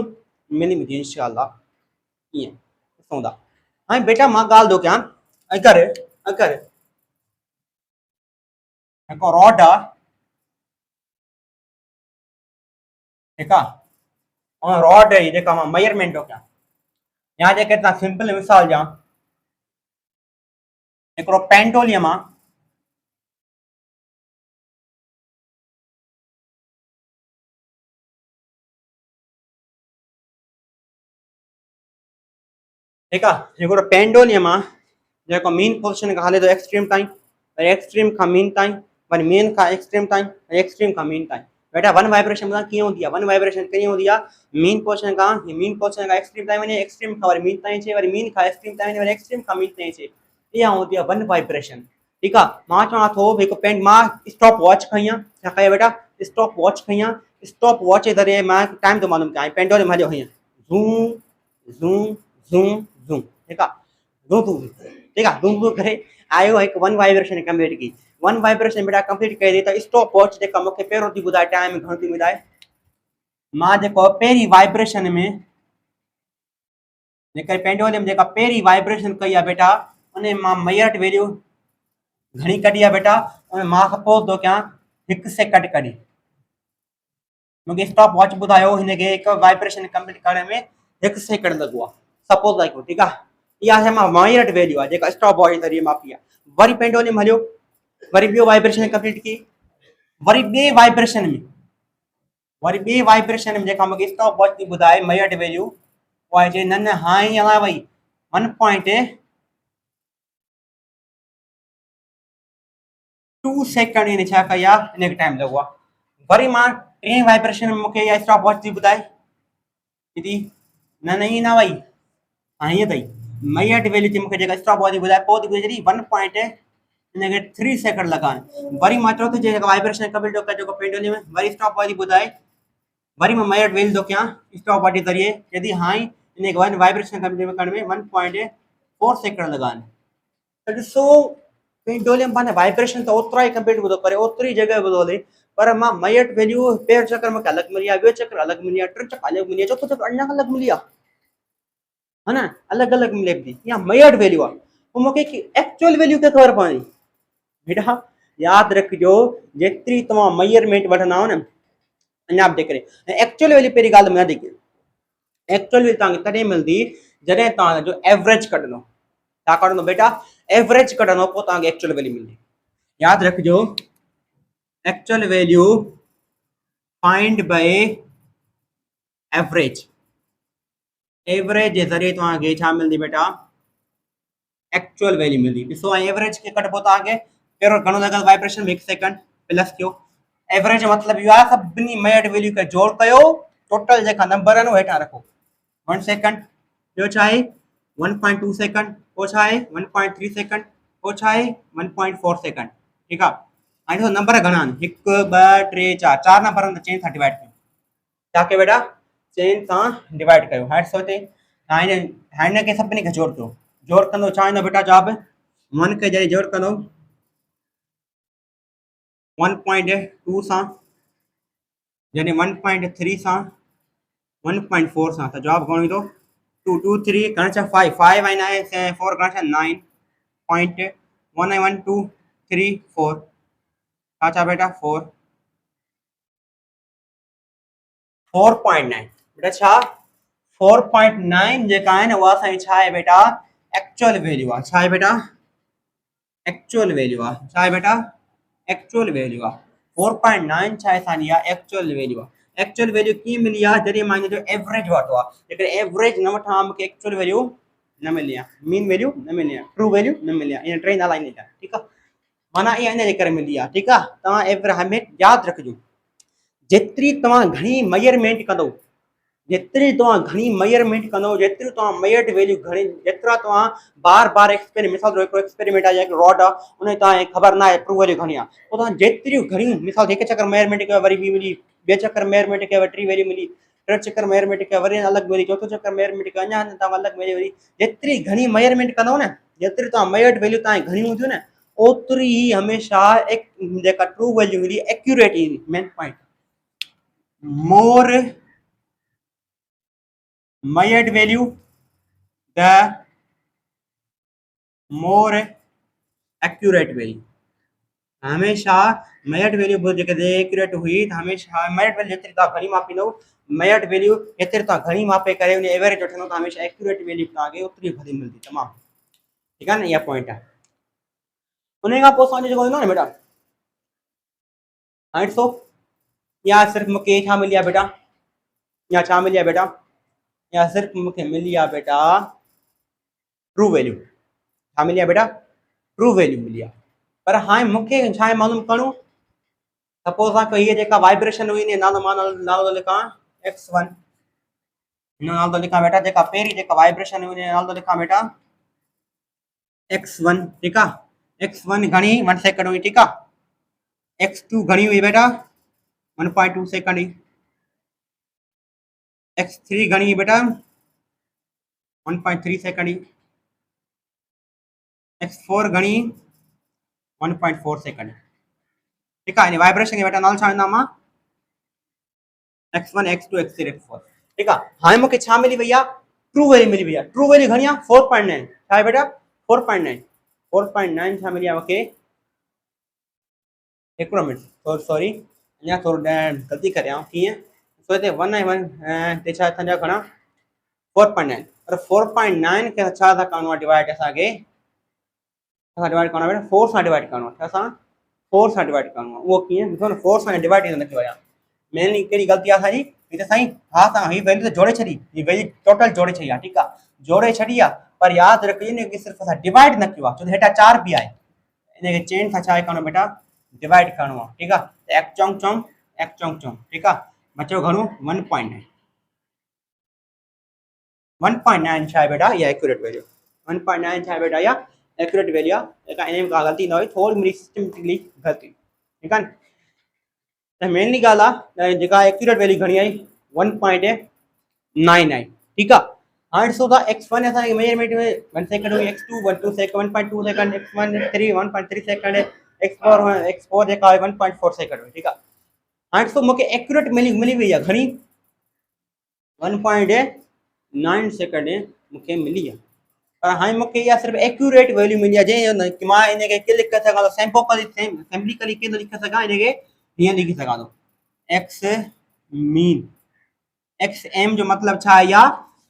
मिलंदी इंशाअल्लाह कीअं ॾिसूं था। हाणे बेटा मां ॻाल्हि थो कयां, अगरि हिकु रॉड आहे, ठीकु आहे, ऐं रॉड जी जेका मां मेजरमेंट थो कयां, या जेके तव्हां सिंपल मिसाल ॾियां, हिकिड़ो पेंटोलियम आहे, ठीकु आहे, हिकिड़ो पेंडोलियम आहे जेको मीन पोजीशन खां हले थो एक्सट्रीम ताईं, वरी एक्सट्रीम खां मीन ताईं, वरी मीन खां एक्सट्रीम ताईं, वरी एक्सट्रीम खां मीन ताईं। बेटा वन वाइब्रेशन ॿुधां कीअं हूंदी आहे, वन वाइब्रेशन कीअं हूंदी आहे, मीन पोजीशन खां एक्सट्रीम ताईं वञे, एक्सट्रीम खां वरी मीन ताईं अचे, वरी मीन खां एक्सट्रीम ताईं वञे, वरी एक्सट्रीम खां मीन ताईं अचे, इहा हूंदी आहे वन वाइब्रेशन, ठीकु आहे। मां चवां थो हिकु पेन मां स्टॉप वॉच खई आहे, छा कयो बेटा स्टॉप वॉच खई आहे, स्टॉप वॉच जे ज़रिए मां टाइम थो मालूम कयां, पेंडोलियम हलियो हीअं ज़ूम ज़ूम ज़ूम ज़ूम, ठीकु आहे। दो दो ठीक है, दो करे आयो एक वन वाइब्रेशन कंप्लीट की, वन वाइब्रेशन बेटा कंप्लीट कई त स्टॉप वॉच जेका मूंखे पहिरियों थी ॿुधाए टाइम घणो थी ॿुधाए, मां जेको पहिरीं वाइब्रेशन में जेका पेंडुलम जेका पहिरीं वाइब्रेशन कई आहे बेटा उन मां मेयट वैल्यू घणी कढी आहे बेटा, उन मां सपोज थो कयां 1 सेकंड कढी, मूंखे स्टॉप वॉच ॿुधायो हिनखे हिकु वाइब्रेशन कंप्लीट करण में 1 सेकंड लॻो आहे सपोज लाइक, ठीकु आहे, इहा आहे मां मेयट वैल्यू आहे जेका स्टॉप वॉच ज़रिए मापी आहे। वरी पेंडुलम हलियो, वरी ॿियो वाइब्रेशन कंप्लीट की, वरी ॿिए वाइब्रेशन में, वरी ॿिए वाइब्रेशन में जेका मूंखे स्टॉप वॉच थी ॿुधाए मेयट वैल्यू उहा चए न न हाणे ई हलां वई 1.2 सेकंड हिन छा कई आहे, हिनखे टाइम लॻो आहे। वरी मां टे वाइब्रेशन में मूंखे इहा स्टॉप वॉच थी ॿुधाए दीदी न न ईअं न वई, हाणे ईअं अथई मेयट वैल्यू थी मूंखे जेका स्टॉप वॉच थी ॿुधाए पोइ थी ॿुधाए छॾी 1.3 सेकंड लॻा आहिनि। वरी मां चौथो जेका वाइब्रेशन कंप्लीट थो कयां जेको पेंडुलम में, वरी स्टॉप वॉच थी ॿुधाए, वरी मां मेयट वैल्यू थो कयां स्टॉप वॉच जे ज़रिए, यदि हाणे हिनखे वन वाइब्रेशन कंप्लीट करण में 1.4 सेकंड लॻा आहिनि। त ॾिसो पेंडुलम पाण वाइब्रेशन त ओतिरा ई कंप्लीट थो करे, ओतिरी जॻह थो हले, पर मां मेयट वैल्यू पहिरियों चक्कर मूंखे अलॻि मिली आहे, ॿियो चक्कर अलॻि मिली आहे, टे चक्कर अलॻि मिली आहे, चौथो चक्कर अञा अलॻि मिली आहे, है ना, अलॻि अलॻि मिले थी, इहा मेयट वैल्यू आहे। पोइ मूंखे एक्चुअल वैल्यू खे ख़बर पवंदी बेटा, यादि रखिजो जेतिरी तव्हां मेजरमेंट वठंदा आहियो न अञा बि करे, एक्चुअल वैल्यू पहिरीं ॻाल्हि में यादि कयो, एक्चुअल वैल्यू तव्हांखे तॾहिं मिलंदी जॾहिं तव्हांजो एवरेज कढंदो, छा कढंदो बेटा, एवरेज कढंदो पोइ तव्हांखे एक्चुअल वैल्यू मिलंदी। यादि रखिजो actual value find by average, average जे ज़रिए तव्हांखे छा मिलंदी बेटा, एक्चुअल वैल्यू मिलंदी। ॾिसो ऐं एवरेज खे कढिबो तव्हांखे पहिरियों घणो लॻल वाइब्रेशन में 1 सेकंड प्लस कयो, एवरेज जो मतिलबु इहो आहे सभिनी मेयट वैल्यू खे जोड़ कयो, टोटल जेका नंबर आहिनि उहे हेठां रखो, 1 सेकंड, ॿियो छा आहे 1.2 सेकंड, पोइ छा आहे 1.3 सेकंड, पोइ छा आहे 1.4 सेकंड, ठीकु आहे। हाणे ॾिसो नंबर घणा आहिनि 1 2 3 4, 4 नंबर आहिनि त चेन सां डिवाइड कयो, छा कयो बेटा चेन सां डिवाइड कयो। हाणे सोचे हाणे हिनखे सभिनी खे जोड़ कयो, जोड़ कंदो छा ईंदो बेटा जवाब, 1 खे जॾहिं जोड़ कंदो 1.2 सां, जॾहिं 1.3 सां, 1.4 सां, त जवाब घणो ईंदो 2 2 3 घणा छा 5 5 ऐं 9 4 घणा छा 9.1 ऐं 1 2 3 4 छा छा बेटा 4 4.9 बेटा छा 4.9 जेका आहे न उहा असांजी छा आहे बेटा एक्चुअल वैल्यू आहे, छा आहे बेटा एक्चुअल वैल्यू आहे, छा आहे बेटा एक्चुअल वैल्यू आहे, 4.9 छा आहे असांजी आहे एक्चुअल वैल्यू आहे। एक्चुअल वैल्यू कीअं मिली आहे जॾहिं मां हिन जो एवरेज वरितो आहे, जेकॾहिं एवरेज न वठां मूंखे एक्चुअल वैल्यू न मिली आहे, मीन वैल्यू न मिली आहे, ट्रू वैल्यू न मिली आहे, इन टे नाला इन जा, ठीकु आहे, माना इहा इन जे करे मिली आहे, ठीकु आहे। तव्हां एवरेज हमेशह यादि रखिजो जेतिरी तव्हां घणी मेजरमेंट कंदो, जेतिरी तव्हां घणी मेजरमेंट कंदो, जेतिरी तव्हां मेयट वैल्यू घणी, जेतिरा तव्हां बार बार एक्सपेरिमेंट, मिसाल हिकिड़ो एक्सपेरिमेंट आहे हिकिड़ो रॉड आहे उन तव्हांखे ख़बर न आहे ट्रू वैल्यू घणी आहे, पोइ तव्हां जेतिरियूं घणियूं मिसाल हिकु चक्कर मेजरमेंट कयो वरी ॿी मिली, ॿिए चक्कर मेजरमेंट कयो वरी टी वैल्यू मिली, टे चक्कर मेजरमेंट कयो वरी अलॻि मिली, चौथो चक्कर मेजरमेंट कयो अञा तव्हां अलॻि वैल्यू वरी, जेतिरी घणी मेजरमेंट कंदव न, जेतिरी तव्हां मेयट वैल्यू तव्हांजी घणी हूंदियूं न ओतिरी ई हमेशह जेका ट्रू वैल्यू ईंदी एक्यूरेट ईंदी, main point more measured value the more accurate value, हमेशा मेयट वैल्यू जेके एक्यूरेट हुई त हमेशा मेयट वैल्यू जेतिरी तव्हां घणी मापींदव, मेयट वैल्यू जेतिरी तव्हां घणी मापे करे उन एवरेज वठंदव त हमेशा एक्यूरेट वैल्यू तव्हांखे ओतिरी घणी मिलंदी, तमामु ठीकु आहे न, इहा पॉइंट आहे। उन खां पोइ असांजो जेको ईंदो न बेटा हाणे ॾिसो या सिर्फ़ु मूंखे छा मिली आहे बेटा, या छा मिली आहे बेटा, या सिर्फ़ु मूंखे मिली आहे बेटा ट्रू वैल्यू, छा मिली आहे बेटा ट्रू वैल्यू मिली आहे, पर हाणे मूंखे छा आहे मालूम करणो, सपोज आहे हीअ जेका वाइब्रेशन हुई इन नालो मां नालो लिखां x1, हिन नालो लिखां बेटा जेका पहिरीं जेका वाइब्रेशन हुई उन नालो लिखां बेटा x1, ठीकु आहे, x1 घणी 1 सेकंड हुई, ठीकु आहे, x2 घणी हुई बेटा 1.2 सेकंड हुई, x3 घणी हुई बेटा 1.3 सेकंड हुई, x4 घणी 1.4 सेकंड ठीक है। वाइब्रेशन के बेटा नाल छा वेंदा मां x1 x2 x3 x4 ठीक है। हाणे मूंखे छा मिली भैया ट्रू वैल्यू मिली भैया। ट्रू वैल्यू घणी आहे 4.9 छा है बेटा 4.9 4.9 छा मिली आहे मूंखे हिकिड़ो मिनट सॉरी अञा थोरो गलती करे आऊं कीअं सो हिते 1 ऐं 1 ते छा असांजा घणा 4.9 पर 4.9 खे छा था करणो आहे डिवाइड असांखे असां डिवाइड करणो आहे 4 सां डिवाइड करणो आहे असां 4 सां डिवाइड करणो आहे उहो कीअं ॾिसो न 4 सां डिवाइड न कयो आहे मेनली कहिड़ी ग़लती आहे असांजी हिते साईं हा तव्हां हीअ वैल्यू त जोड़े छॾी हीअ वैल्यू टोटल जोड़े छॾी आहे ठीकु आहे जोड़े छॾी आहे पर यादि रखिजे न की सिर्फ़ु असां डिवाइड न कयो आहे छो त हेठां 4 बि आहे इनखे चेन सां छा करणो बेटा डिवाइड करणो आहे ठीकु आहे एक्स चौंक चौंक एक्स चौंक चौंक ठीकु आहे बचो घणो 1.9 1.9 छा आहे बेटा इहा एक्यूरेट वैल्यू 1.9 छा आहे बेटा इहा एक्यूरेट वैल्यू आहे जेका इन में का ग़लती न हुई थोड़ी मेरी सिस्टमेटिकली ग़लती ठीकु आहे त मेनली ॻाल्हि आहे जेका एक्यूरेट वैल्यू घणी आई 1.9 आई ठीकु आहे हाणे ॾिसो था x1 असांखे मेजरमेंट में 1 सेकंड हुई x2 1.2 second 1.2 second x13 1.3 second x4 जेका आहे 1.4 सेकंड हुई ठीकु आहे हाणे ॾिसो मूंखे एक्यूरेट मिली वई आहे घणी 1.9 सेकंड मूंखे मिली आहे पर हाणे मूंखे इहा सिर्फ़ु एक्यूरेट वैल्यू मिली आहे जंहिं की मां इनखे कीअं लिखी सघां थो सिंपलिकली कीअं थो लिखी सघां इनखे हीअं लिखी सघां थो एक्स मीन एक्स एम जो मतिलबु छा आहे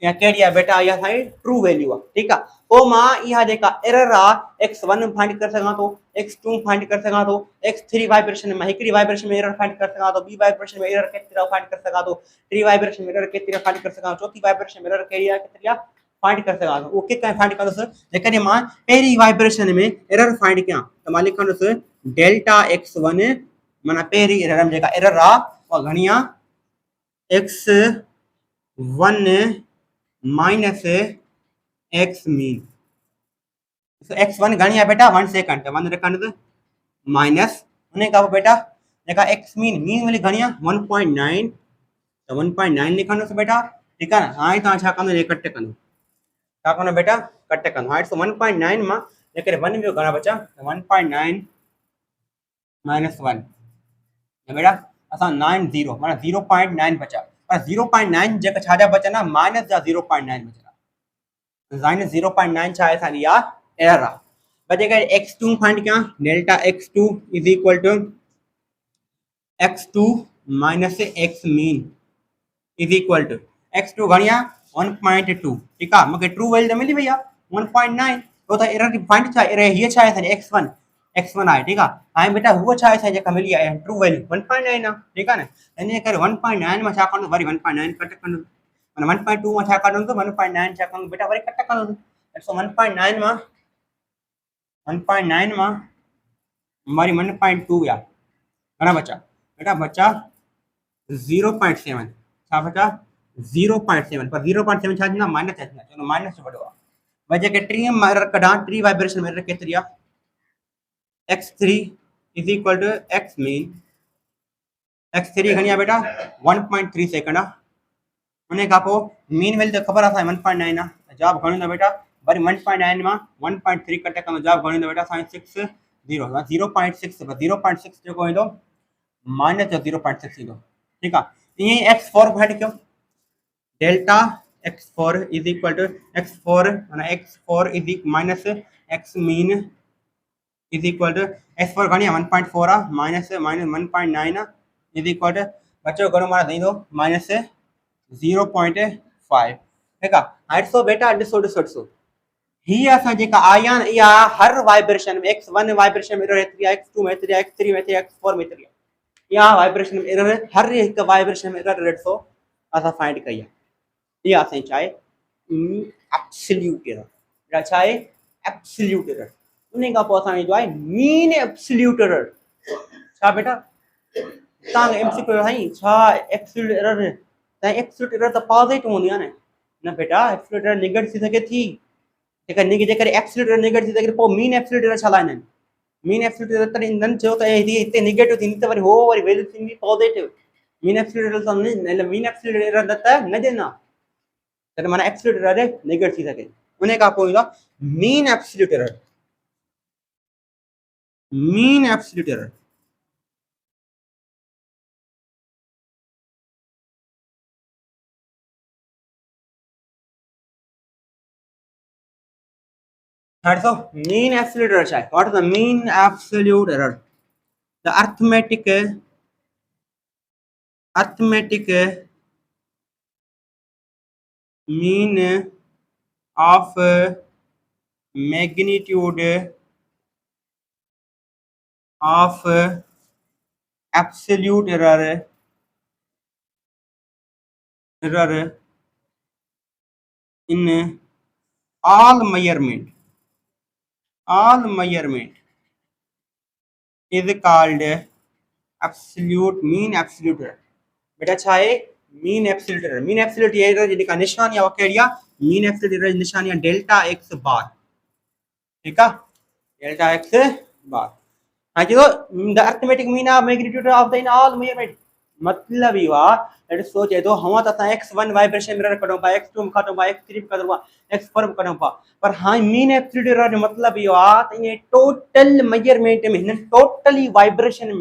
या कहिड़ी आहे बेटा इहा असांजी ट्रू वैल्यू आहे ठीकु आहे पोइ मां इहा जेका एरर आहे x1 फाइंड करे सघां थो x2 फाइंड करे सघां थो x3 वाइब्रेशन में हिकिड़ी वाइब्रेशन में एरर फाइंड करे सघां थो ॿी वाइब्रेशन में एरर केतिरी फाइंड करे सघां थो टी वाइब्रेशन में एरर केतिरी फाइंड करे सघां थो चौथी वाइब्रेशन में एरर कहिड़ी आहे केतिरी आहे फाइंड करे सघां थो उहो किथे फाइंड कंदुसि जेकॾहिं मां पहिरीं वाइब्रेशन में एरर फाइंड कयां त मां लिखंदुसि डेल्टा x1 माना पहिरीं एरर जेका एरर आहे उहा घणी आहे x1 minus x mean x1 घणी आहे बेटा 1 सेकंड त 1 रखंदुसि माइनस उन खां पोइ बेटा जेका एक्स मीन वैल्यू घणी आहे 1.9 त 1.9 लिखंदुसि बेटा ठीकु आहे न हाणे तव्हां छा कंदो कट कंदो छा कंदो बेटा कट कंदो हाणे 1.9 मां जेकॾहिं 1 ॿियो घणा बचा 1.9 माइनस 1 बेटा असां 90 माना 0.9 बचा पर 0.9 जेका छा जा बचनि आहे माइनस जा 0.9 बचनि माइनस 0.9 छा आहे असांजी इहा एरर आहे पर जेकर x2 फाइंड कयां delta x2 is equal to x2 minus x mean is equal to x2 घणी आहे 1.2 ठीकु आहे मूंखे ट्रू वैल्यू त मिली वई आहे 1.9 पोइ त एरर फाइंड छा एरर हीअ छा आहे असांजी x1 आहे ठीकु आहे हाणे बेटा हूअ छा आहे जेका मिली आहे ट्रू वैल्यू 1.9 आहे ठीकु आहे न इन करे 1.9 मां छा कंदुसि वरी 1.9 कट कंदुसि माना 1.2 मां छा कंदुसि 1.9 छा कंदुसि बेटा वरी कट कंदुसि ॾिसो 1.9 मां 1.9 मां वरी 1.2 विया घणा बचा बेटा बचा 0.7 छा बचा 0.7 पर 0.7 छा थींदा माइनस थींदा चलो माइनस वॾो आहे भई जेके टीह में एरर कढां टी वाइब्रेशन में एरर केतिरी आहे x3 is equal to x mean x3 घणी आहे बेटा 1.3 सेकंड आहे उन खां पोइ मीन वैल्यू त ख़बर आहे असांखे 1.9 आहे जवाब घणो ईंदो बेटा वरी 1.9 मां 1.3 कट कंदो जवाब घणो ईंदो बेटा असांखे 0.6 0.6 जेको ईंदो माइनस जो 0.6 ईंदो ठीकु आहे ईअं ई x4 फाइंड कयो delta x4 is equal to x4 माना x4 is minus x mean is equal to x4 घणी आहे 1.4 आहे माइनस 1.9 आहे is equal to बचो घणो माना ईंदो माइनस 0.5 ठीकु आहे हाणे ॾिसो बेटा ॾिसो हीअ असां जेका आई आहे न इहा हर वाइब्रेशन में x1 वाइब्रेशन में एरर एतिरी आहे x2 में एतिरी आहे x3 में एतिरी आहे x4 में एतिरी आहे इहा वाइब्रेशन में एरर हर हिकु वाइब्रेशन में एरर ॾिसो असां फाइंड कई आहे इहा असांजी छा आहे एब्सोल्यूट एरर छा आहे एब्सोल्यूट एरर उन खां पोइ असांजो आहे मीन एब्सोल्यूट एरर छा बेटा तव्हांखे एमसीक्यू साईं छा एब्सोल्यूट एरर तव्हांजी एब्सोल्यूट एरर त पॉज़िटिव हूंदी आहे न बेटा एब्सोल्यूट एरर नेगेटिव थी सघे थी जेकर एब्सोल्यूट एरर नेगेटिव थी सघे पोइ मीन एब्सोल्यूट एरर छा लाहींदा आहिनि मीन एब्सोल्यूट एरर तॾहिं इन्हनि चयो त हिते नेगेटिव थींदी त वरी हो वरी वैल्यू थींदी पॉज़िटिव मीन एब्सोल्यूट एरर त मीन एब्सोल्यूट एरर त न ॾींदा त माना एब्सोल्यूट एरर नेगेटिव थी सघे उन खां पोइ ईंदो आहे mean absolute error mean absolute error. So mean absolute error check. What is the mean absolute error? The arithmetic mean of magnitude of absolute error in all measurement is called absolute mean absolute error। बेटा अच्छा है mean absolute error. Mean absolute error जिनका निशान या वकेरिया mean absolute error निशान या delta x बार। ठीक है, डेल्टा एक्स बार। हाँ जी, तो the arithmetic mean of magnitude of the in all measurement मतलब ही हुआ लेट सोचे तो हम तो x1 वाइब्रेशन मिरर करो पा, x2 करो पा, x3 करो पा, x4 करो पा, पर हाँ मीन एब्सोल्यूट एरर मतलब ही हुआ तो ये टोटल मेजरमेंट में टोटली वाइब्रेशन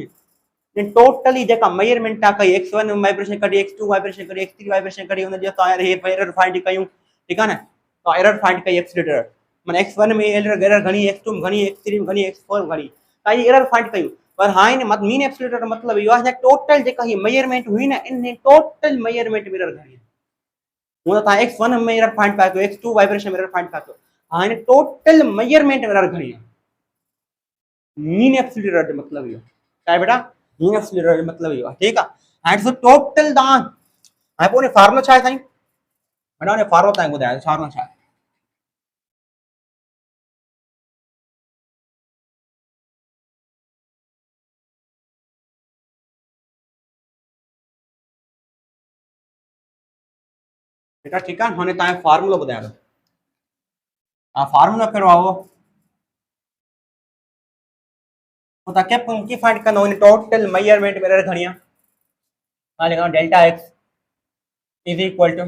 में टोटली जेका मेजरमेंट ता कई x1 वाइब्रेशन करी, x2 वाइब्रेशन करी, x3 वाइब्रेशन करी उन जे तो एरर फाइंड कयूं। ठीक है ना, तो एरर फाइंड कई एब्सोल्यूट एरर माने x1 में एरर घणी, x2 में घणी, x3 में घणी, x4 में घणी, तो ये एरर फाइंड कयूं। पर हाँ इन मीन एब्सोल्यूट एरर मतलब यो है टोटल जेका ही मेजरमेंट हुई ना इन टोटल मेजरमेंट में एरर घणी वो था x1 में एरर फाइंड पाए तो x2 वाइब्रेशन में एरर फाइंड पाए तो हाँ इन टोटल मेजरमेंट में एरर घणी मीन एब्सोल्यूट एरर मतलब यो क्या बेटा मीन एब्सोल्यूट एरर मतलब यो। ठीक है, एंड सो टोटल दान हां पोने फार्मूला छा है साईं बेटा ने फार्मूला ताई बुधायो फार्मूला छा है बेटा। ठीक है, हमने ताई फार्मूला बुधायो आ फार्मूला करो आओ तो ताके की फाइंड करनो इन टोटल मेजरमेंट में एरर घणिया हाँ लिखा delta x is equal to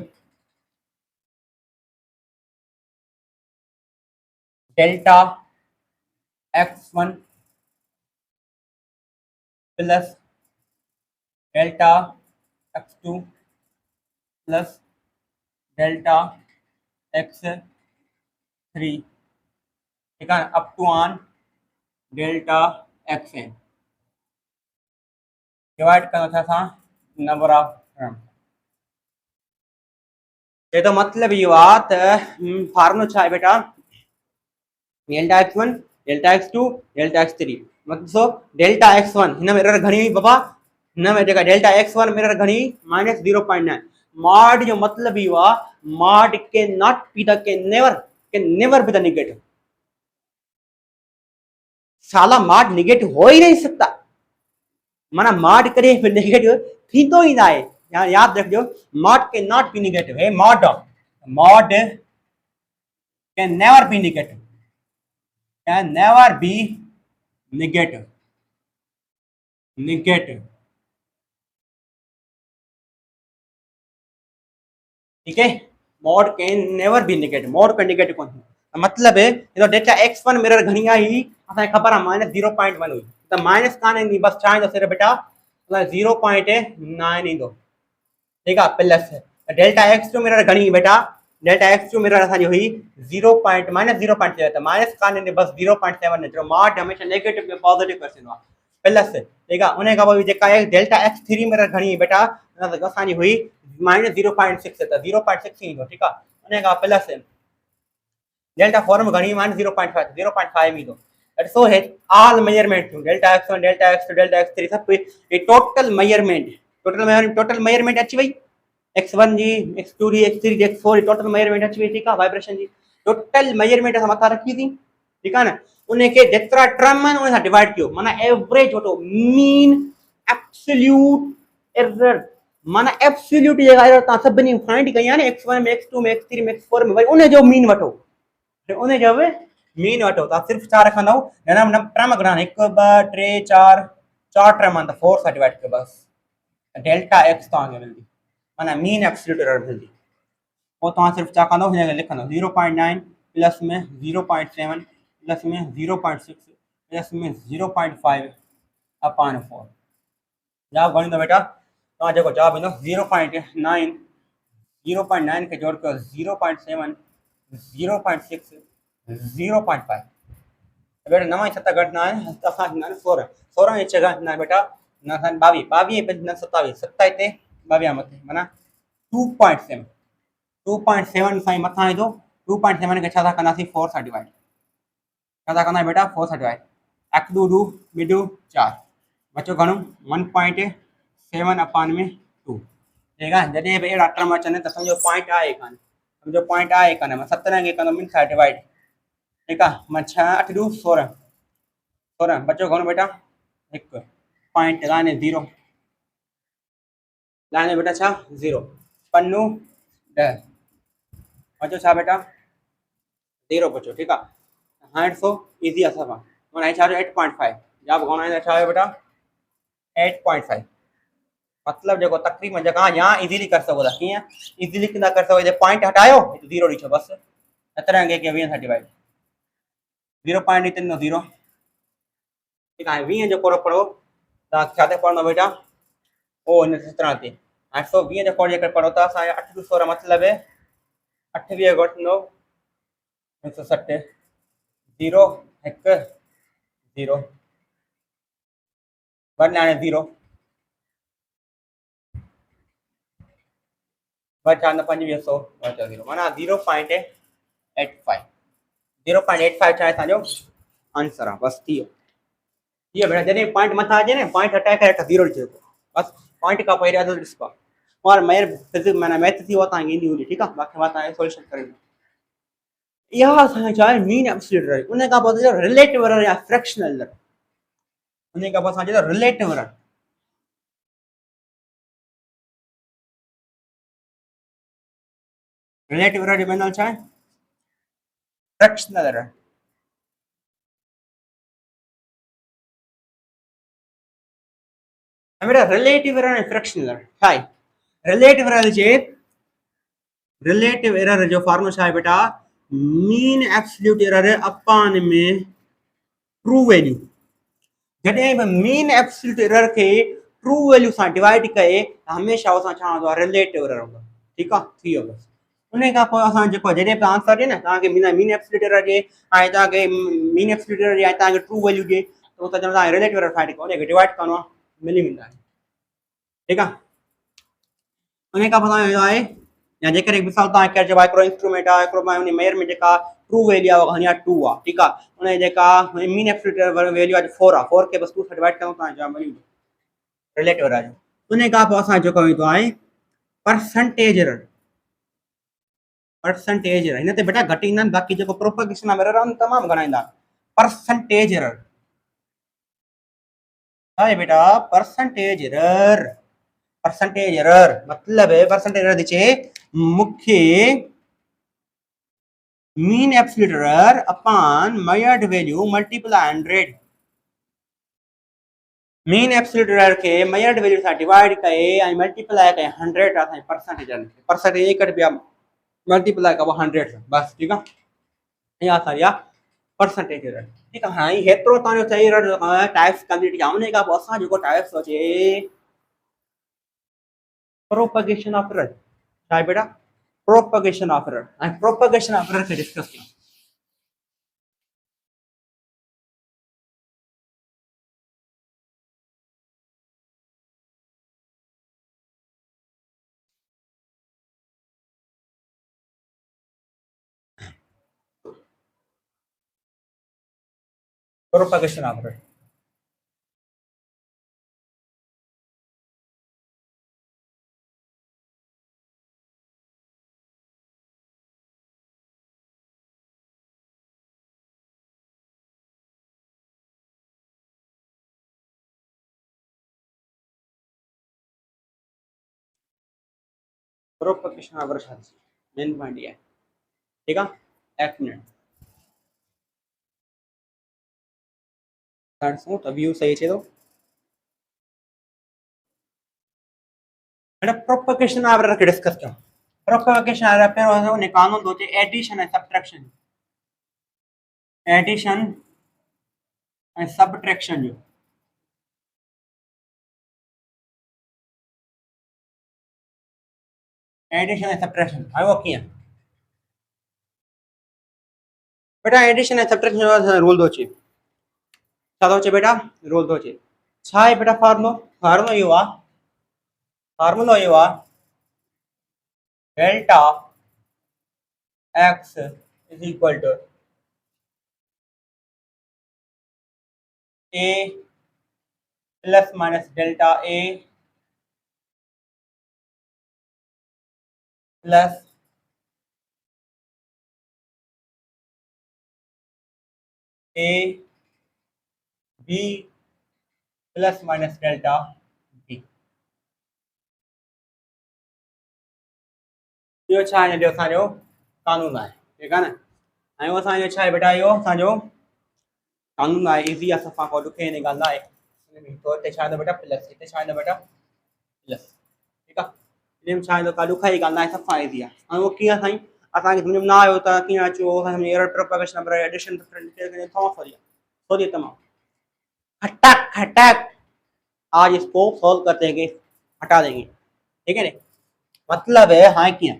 delta x1 plus delta x2 plus delta x3। ठीक है, up to on delta xn divide करना था नंबर ऑफ टर्म। ये तो मतलब ये बात फार्मूला छा है बेटा delta x1 delta x2 delta x3 मतलब सो डेल्टा x1 हिन में एरर घणी हुई बाबा हिन में जेका डेल्टा x1 में एरर घणी -0.9 मॉड जो मतलब ही हुआ मॉड के नॉट बी द के नेवर बी द नेगेटिव साला मॉड नेगेटिव हो ही नहीं सकता माना मॉड करे फिर नेगेटिव थी तो ही ना है यहाँ याद रखियो मॉड के नॉट बी नेगेटिव है mod can never be negative can never be negative ठीक है mod can never be negative mod का नेगेटिव कौन है मतलब है तो डेटा x1 मिरर घणिया ही असा खबर है -0.1 हुई तो माइनस काने नहीं बस चाहे तो सिर्फ बेटा 0.9 इंदो। ठीक है, प्लस डेल्टा x2 मिरर घणी बेटा डेल्टा x2 मिरर असा हुई 0.-0.7 तो माइनस काने ने बस 0.7 ने जो मॉड हमेशा नेगेटिव में पॉजिटिव कर सिनो प्लस। ठीक है, उन्हें का वो जेका डेल्टा x3 मिरर घणी बेटा असानी हुई -0.6 तो 0.6 इंदो। ठीक है, उन्हें का प्लस डेल्टा 4 में घणी -0.5 इंदो दैट सो है all measurement delta x1 delta x2 delta x3 सब ये टोटल मेजरमेंट अच्छी भाई x1 जी x2 जी x3 जी x4 टोटल मेजरमेंट अच्छी भाई। ठीक है, वाइब्रेशन जी टोटल मेजरमेंट हम मथा रखी थी। ठीक है ना, उन्हें के जेतरा टर्म है उन्हें डिवाइड कियो माना एवरेज वठो मीन एब्सोल्यूट एरर माना एब्सोल्यूट जगह एरर ता सभनी फाइंड कया ने x1 में x2 में x3 में x4 में भाई उन्हें जो मीन वठो उन्हें जब मीन वठो ता सिर्फ चार रखंदो ना टर्म घणा 1 2 3 4 चार टर्म आंदा 4 सा डिवाइड कर बस डेल्टा x तो आगे मिलदी माना मीन एब्सोल्यूट एरर मिलदी वो तो सिर्फ चा कंदो हिन लिखंदो 0.9 प्लस में 0.7 प्लस में 0.6 दिस मीन्स 0.5 अपॉन 4 जवाब गणी दो बेटा तो जो जवाब ईंदो 0.9 0.9 के जोड़ कर 0.7 0.6 0.5 बेटा 9 7 घटना है तो असां 16 16 छह घटना है बेटा ना 22 22 27 27 ते 22 मथे माना 2.7 2.7 साईं मथा ईंदो 2.7 के छा था कंदासीं 4 सां डिवाइड छा था कंदा बेटा 4 सां डिवाइड अख दू दू मिडू 4 बचो घणो 1.7 अपॉन में 2 ठीक है जॾहिं बि अहिड़ा टर्म अचनि त सम्झो पॉइंट आहे कान सम्झो पॉइंट आहे कान मां 17 खे कंदो ॿिनि सां डिवाइड ठीकु आहे मां 6 8 2 16 16 बचो घणो बेटा हिकु पॉइंट लाने 0 लाने बेटा छा 0 पन्नू 10 बचो छा बेटा 0 बचो ठीकु आहे हाणे ॾिसो इज़ी आहे सभु माना छा 8.5 जवाब घणो ईंदो छा आहे बेटा 8.5 मतलब जो तकरीबन जगह यहाँ इजीली कर सको किया इजीली किंदा कर सको पॉइंट हटायो 0 ॾिजो बस 17 के 20 सां डिवाइड 0.3 0 ठीक है 20 जो कोड़ पढ़ो ता क्या ते पढ़नो बेटा ओ इन 17 ते 820 जो कोड़ जेकर पढ़ो ता 8 2 16 मतलब है 28 घट 9 160 0 1 0 वन 0 बचा न 2500 बचा 0 माना 0.85 0.85 चाहे असांजो आंसर आहे बस थी वियो बेटा जॾहिं पॉइंट मथां अचे न पॉइंट हटाए करे 0 ॾिजो बस पॉइंट खां पहिरियों अधु ॾिसबो और मेर फिजिक्स माना मैथ थी उहा तव्हांखे ईंदी हूंदी ठीकु आहे बाक़ी मां तव्हांखे सॉल्यूशन करे इहा असांखे छा आहे मीन एब्सोल्यूट एरर उन खां पोइ रिलेटिव एरर या फ्रैक्शनल एरर उन खां पोइ असां चयो रिलेटिव एरर रिलेटिव एरर जो मतलब छा आहे फ्रैक्शनल एरर बेटा रिलेटिव एरर ऐं फ्रैक्शनल एरर छा आहे रिलेटिव एरर जे रिलेटिव एरर जो फॉर्मूला छा आहे बेटा मीन एब्सोल्यूट एरर अपॉन में ट्रू वैल्यू जॾहिं बि मीन एब्सोल्यूट एरर के ट्रू वैल्यू सां डिवाइड कए हमेशा उसां छा हूंदो आहे रिलेटिव एरर हूंदो ठीकु आहे थी वियो बस उन खां पोइ असां जेको जॾहिं बि आंसर ॾिए न तव्हांखे मीन एब्सोल्यूट एरर ॾिए ऐं तव्हांखे मीन एब्सोल्यूट एरर ॾिए ऐं तव्हांखे ट्रू वैल्यू ॾिए त उहो त तव्हां रिलेटिव एरर फाइंड कयो उनखे डिवाइड करिणो आहे मिली वेंदा आहिनि ठीकु आहे उन खां पोइ तव्हांजो आहे या जेकर मिसाल तव्हां कयो चइबो आहे हिकिड़ो इंस्ट्रूमेंट आहे हिकिड़ो उन मेयर में जेका ट्रू वैल्यू आहे उहा खणी 2 आहे ठीकु आहे उन जेका मीन एब्सोल्यूट वैल्यू आहे 4 आहे 4 खे बस 2 सां डिवाइड कयूं तव्हांजो जवाब मिली वेंदो रिलेटिव एरर जो उन खां पोइ असां जेको ईंदो आहे परसेंटेज एरर परसेंटेज एरर हिन ते बेटा घटि ईंदा आहिनि बाक़ी जेको प्रोपगेशन ऑफ एरर आहे तमामु घणा ईंदा परसेंटेज एरर छा आहे बेटा परसेंटेज एरर मतलब है परसेंटेज एरर दिचे मुख्य mean absolute error upon measured value multiply 100 mean absolute error के मेजर्ड वैल्यू सां डिवाइड कए ऐं मल्टीप्लाई कए 100 असां परसेंटेज परसेंटेज एक ॿिया मल्टीप्लाई कबो 100 बस ठीक है या सारी परसेंटेज एरर ठीक है हां हेतरो तानो सही एरर टाइप्स कंप्लीट किया उन का असां जो टाइप्स अचे प्रोपगेशन ऑफ एरर क्या बेटा propagation of error and propagation of error से डिस्कस किया propagation of error propagation of error main point ये ठीक है एक मिनट तो व्यू सही है तो मैंने प्रोपगेशन ऑफ एरर के डिस्कस किया प्रोपगेशन ऑफ एरर पे उन्हें कानून दो थे एडिशन एंड सब्ट्रैक्शन एडिशन ऐं सबट्रैक्शन जो एडिशन ऐं सबट्रैक्शन आयो कीअं बेटा एडिशन ऐं सबट्रैक्शन जो रूल थो अचे छा थो अचे बेटा रूल थो अचे छा आहे बेटा फार्मूलो फार्मूलो इहो आहे फार्मूलो इहो आहे delta x is equal to a plus minus delta a plus a b plus minus delta b इहो छा आहे जो असांजो कानून आहे ठीकु आहे न ऐं असांजो छा आहे बेटा इहो असांजो कानून आहे इज़ी आहे सफ़ा को ॾुखे हिन ॻाल्हि आहे तो हिते छा ईंदो बेटा प्लस हिते छा ईंदो बेटा प्लस ठीकु आहे हिन में छा ईंदो का ॾुख जी ॻाल्हि न आहे सफ़ा इज़ी आहे ऐं उहो कीअं साईं असांखे सम्झ में न आयो त कीअं अचो असां एरर प्रोपगेशन नंबर एडिशन थोरी थोरी तमामु खटक खटक आज इसको सॉल्व कर देंगे हटा देंगे ठीक है ना मतलब है हाँ किया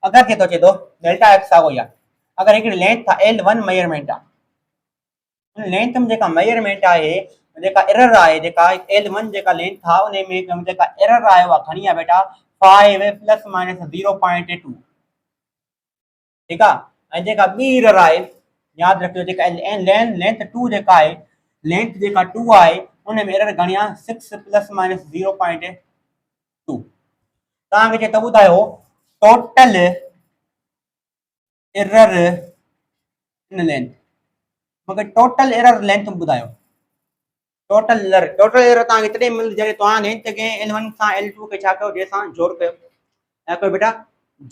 अगर के तो चेतो डेल्टा एक्स आ गया अगर एक लेंथ था L1 मेजरमेंट आ लेंथ में जेका मेजरमेंट आहे जेका एरर आहे जेका L1 जेका लेंथ था उन में जेका एरर आयो आहे घणी आहे बेटा 5 प्लस माइनस 0.2 ठीक आहे ऐं जेका बी एरर आहे याद रखियो जेका लेंथ 2 जेका आहे लेंथ जेका 2 आहे उन में एरर घणी आहे 6 प्लस माइनस 0.2 तव्हांखे चए त ॿुधायो टोटल एरर इन लेंथ मूंखे टोटल एरर लेंथ ॿुधायो टोटल एरर तव्हांखे तॾहिं मिलंदी जॾहिं तव्हां लेंथ खे L1 सां L2 खे छा कयो जंहिंसां जोड़ कयो ऐं कोई बेटा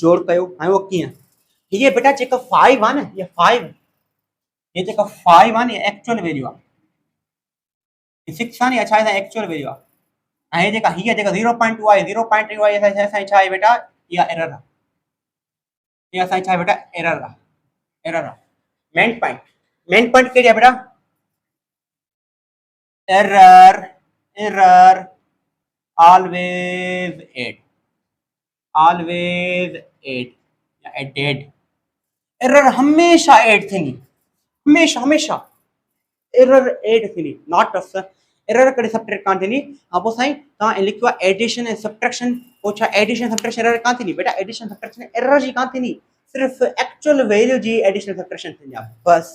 जोड़ कयो ऐं उहो कीअं हीअ बेटा जेका 5 आहे न हीअ 5 ये जेका 5 आहे न एक्चुअल वैल्यू आहे 6 आहे न छा आहे एक्चुअल वैल्यू आहे ऐं जेका हीअ जेका 0.2 आहे 0.3 आहे असांजी छा आहे बेटा इहा एरर आहे इहा असांजी छा आहे बेटा एरर आहे मेन पॉइंट कहिड़ी आहे बेटा error always add error हमेशा ऐड थींदी हमेशा error ऐड थींदी नॉट एरर कॾहिं सबट्रैक्ट कान थींदी पोइ साईं तव्हां लिखियो आहे एडिशन ऐं सबट्रैक्शन पोइ छा एडिशन सबट्रैक्शन एरर कान थींदी बेटा एडिशन सबट्रैक्शन एरर जी कान थींदी सिर्फ़ु एक्चुअल वैल्यू जी एडिशन सबट्रैक्शन थींदी आहे बस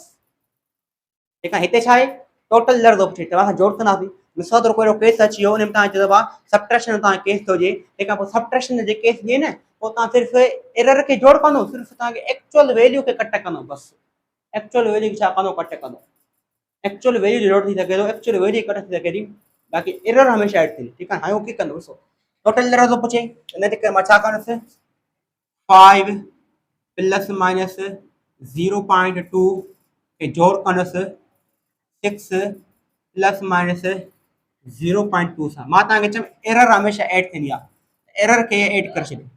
ठीकु आहे हिते छा आहे टोटल एरर थो पुछे तव्हां जोड़ कंदासीं मिसाल तौर कोई केस अची वियो उन में तव्हां चयो आहे सबट्रैक्शन तव्हां केस थो हुजे तंहिंखां पोइ सबट्रैक्शन जे केस ॾिए न पोइ तव्हां सिर्फ़ु एरर खे जोड़ कंदो सिर्फ़ु तव्हांखे एक्चुअल वैल्यू खे कट कंदो बसि एक्चुअल वैल्यू खे छा कंदो कट कंदो एक्चुअल वैल्यू जोड़ थी सघे थो एक्चुअल वैल्यू कट थी सघे थी बाक़ी एरर हमेशह ऐड थींदी ठीकु आहे हाणे उहो कीअं कंदो ॾिसो टोटल एरर थो पुछे इन जे करे मां छा कंदुसि 5 प्लस माइनस 0.2 खे जोड़ कंदुसि 6 प्लस माइनस 0.2 सां मां तव्हांखे चयमि एरर हमेशह ऐड थींदी आहे एरर खे ऐड करे छॾियो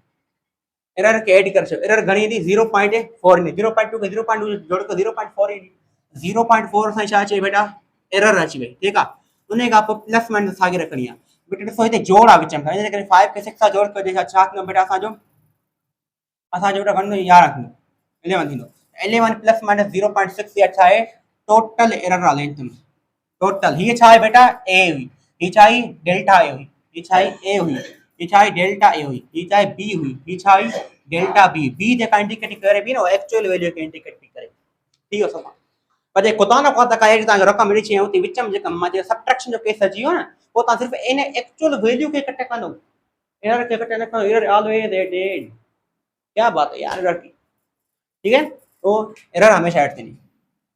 एरर घणी ईंदी 0.4 ईंदी 0.2 खे 0.2 जोड़ कयो 0.4 ईंदी 0.4 सां छा अचे बेटा एरर अची वई ठीकु आहे उन खां पोइ प्लस माइनस साॻी रखणी आहे बेटा ॾिसो हिते जोड़ आहे विच में इन करे 5 खे 6 सां जोड़ कयो छा थींदो बेटा असांजो बेटा घणो 11 थींदो 11 थींदो 11 प्लस माइनस 0.6 इहा छा आहे टोटल एरर आहे लेंथ में टोटल हीअ छा आहे बेटा ए हुई हीअ छा आई डेल्टा ए हुई हीअ छा आई ए हुई हीअ छा आई डेल्टा ए हुई हीअ छा आहे बी हुई हीअ छा आई डेल्टा बी जेका इंडिकेट करे बि न एक्चुअल वैल्यू खे इंडिकेट बि करे ठीक आहे सभु पर जे कोता न कोता काई तव्हांखे रक़म मिली अचे उते विच में जेका मां सबट्रैक्शन जो केस अची वियो न पोइ तव्हां सिर्फ़ु इन एक्चुअल वैल्यू खे कट कंदो एरर खे कट न कंदो एरर ऑलवेज एडेड क्या बात है यार एरर की ठीक है तो एरर हमेशा ऐड थींदी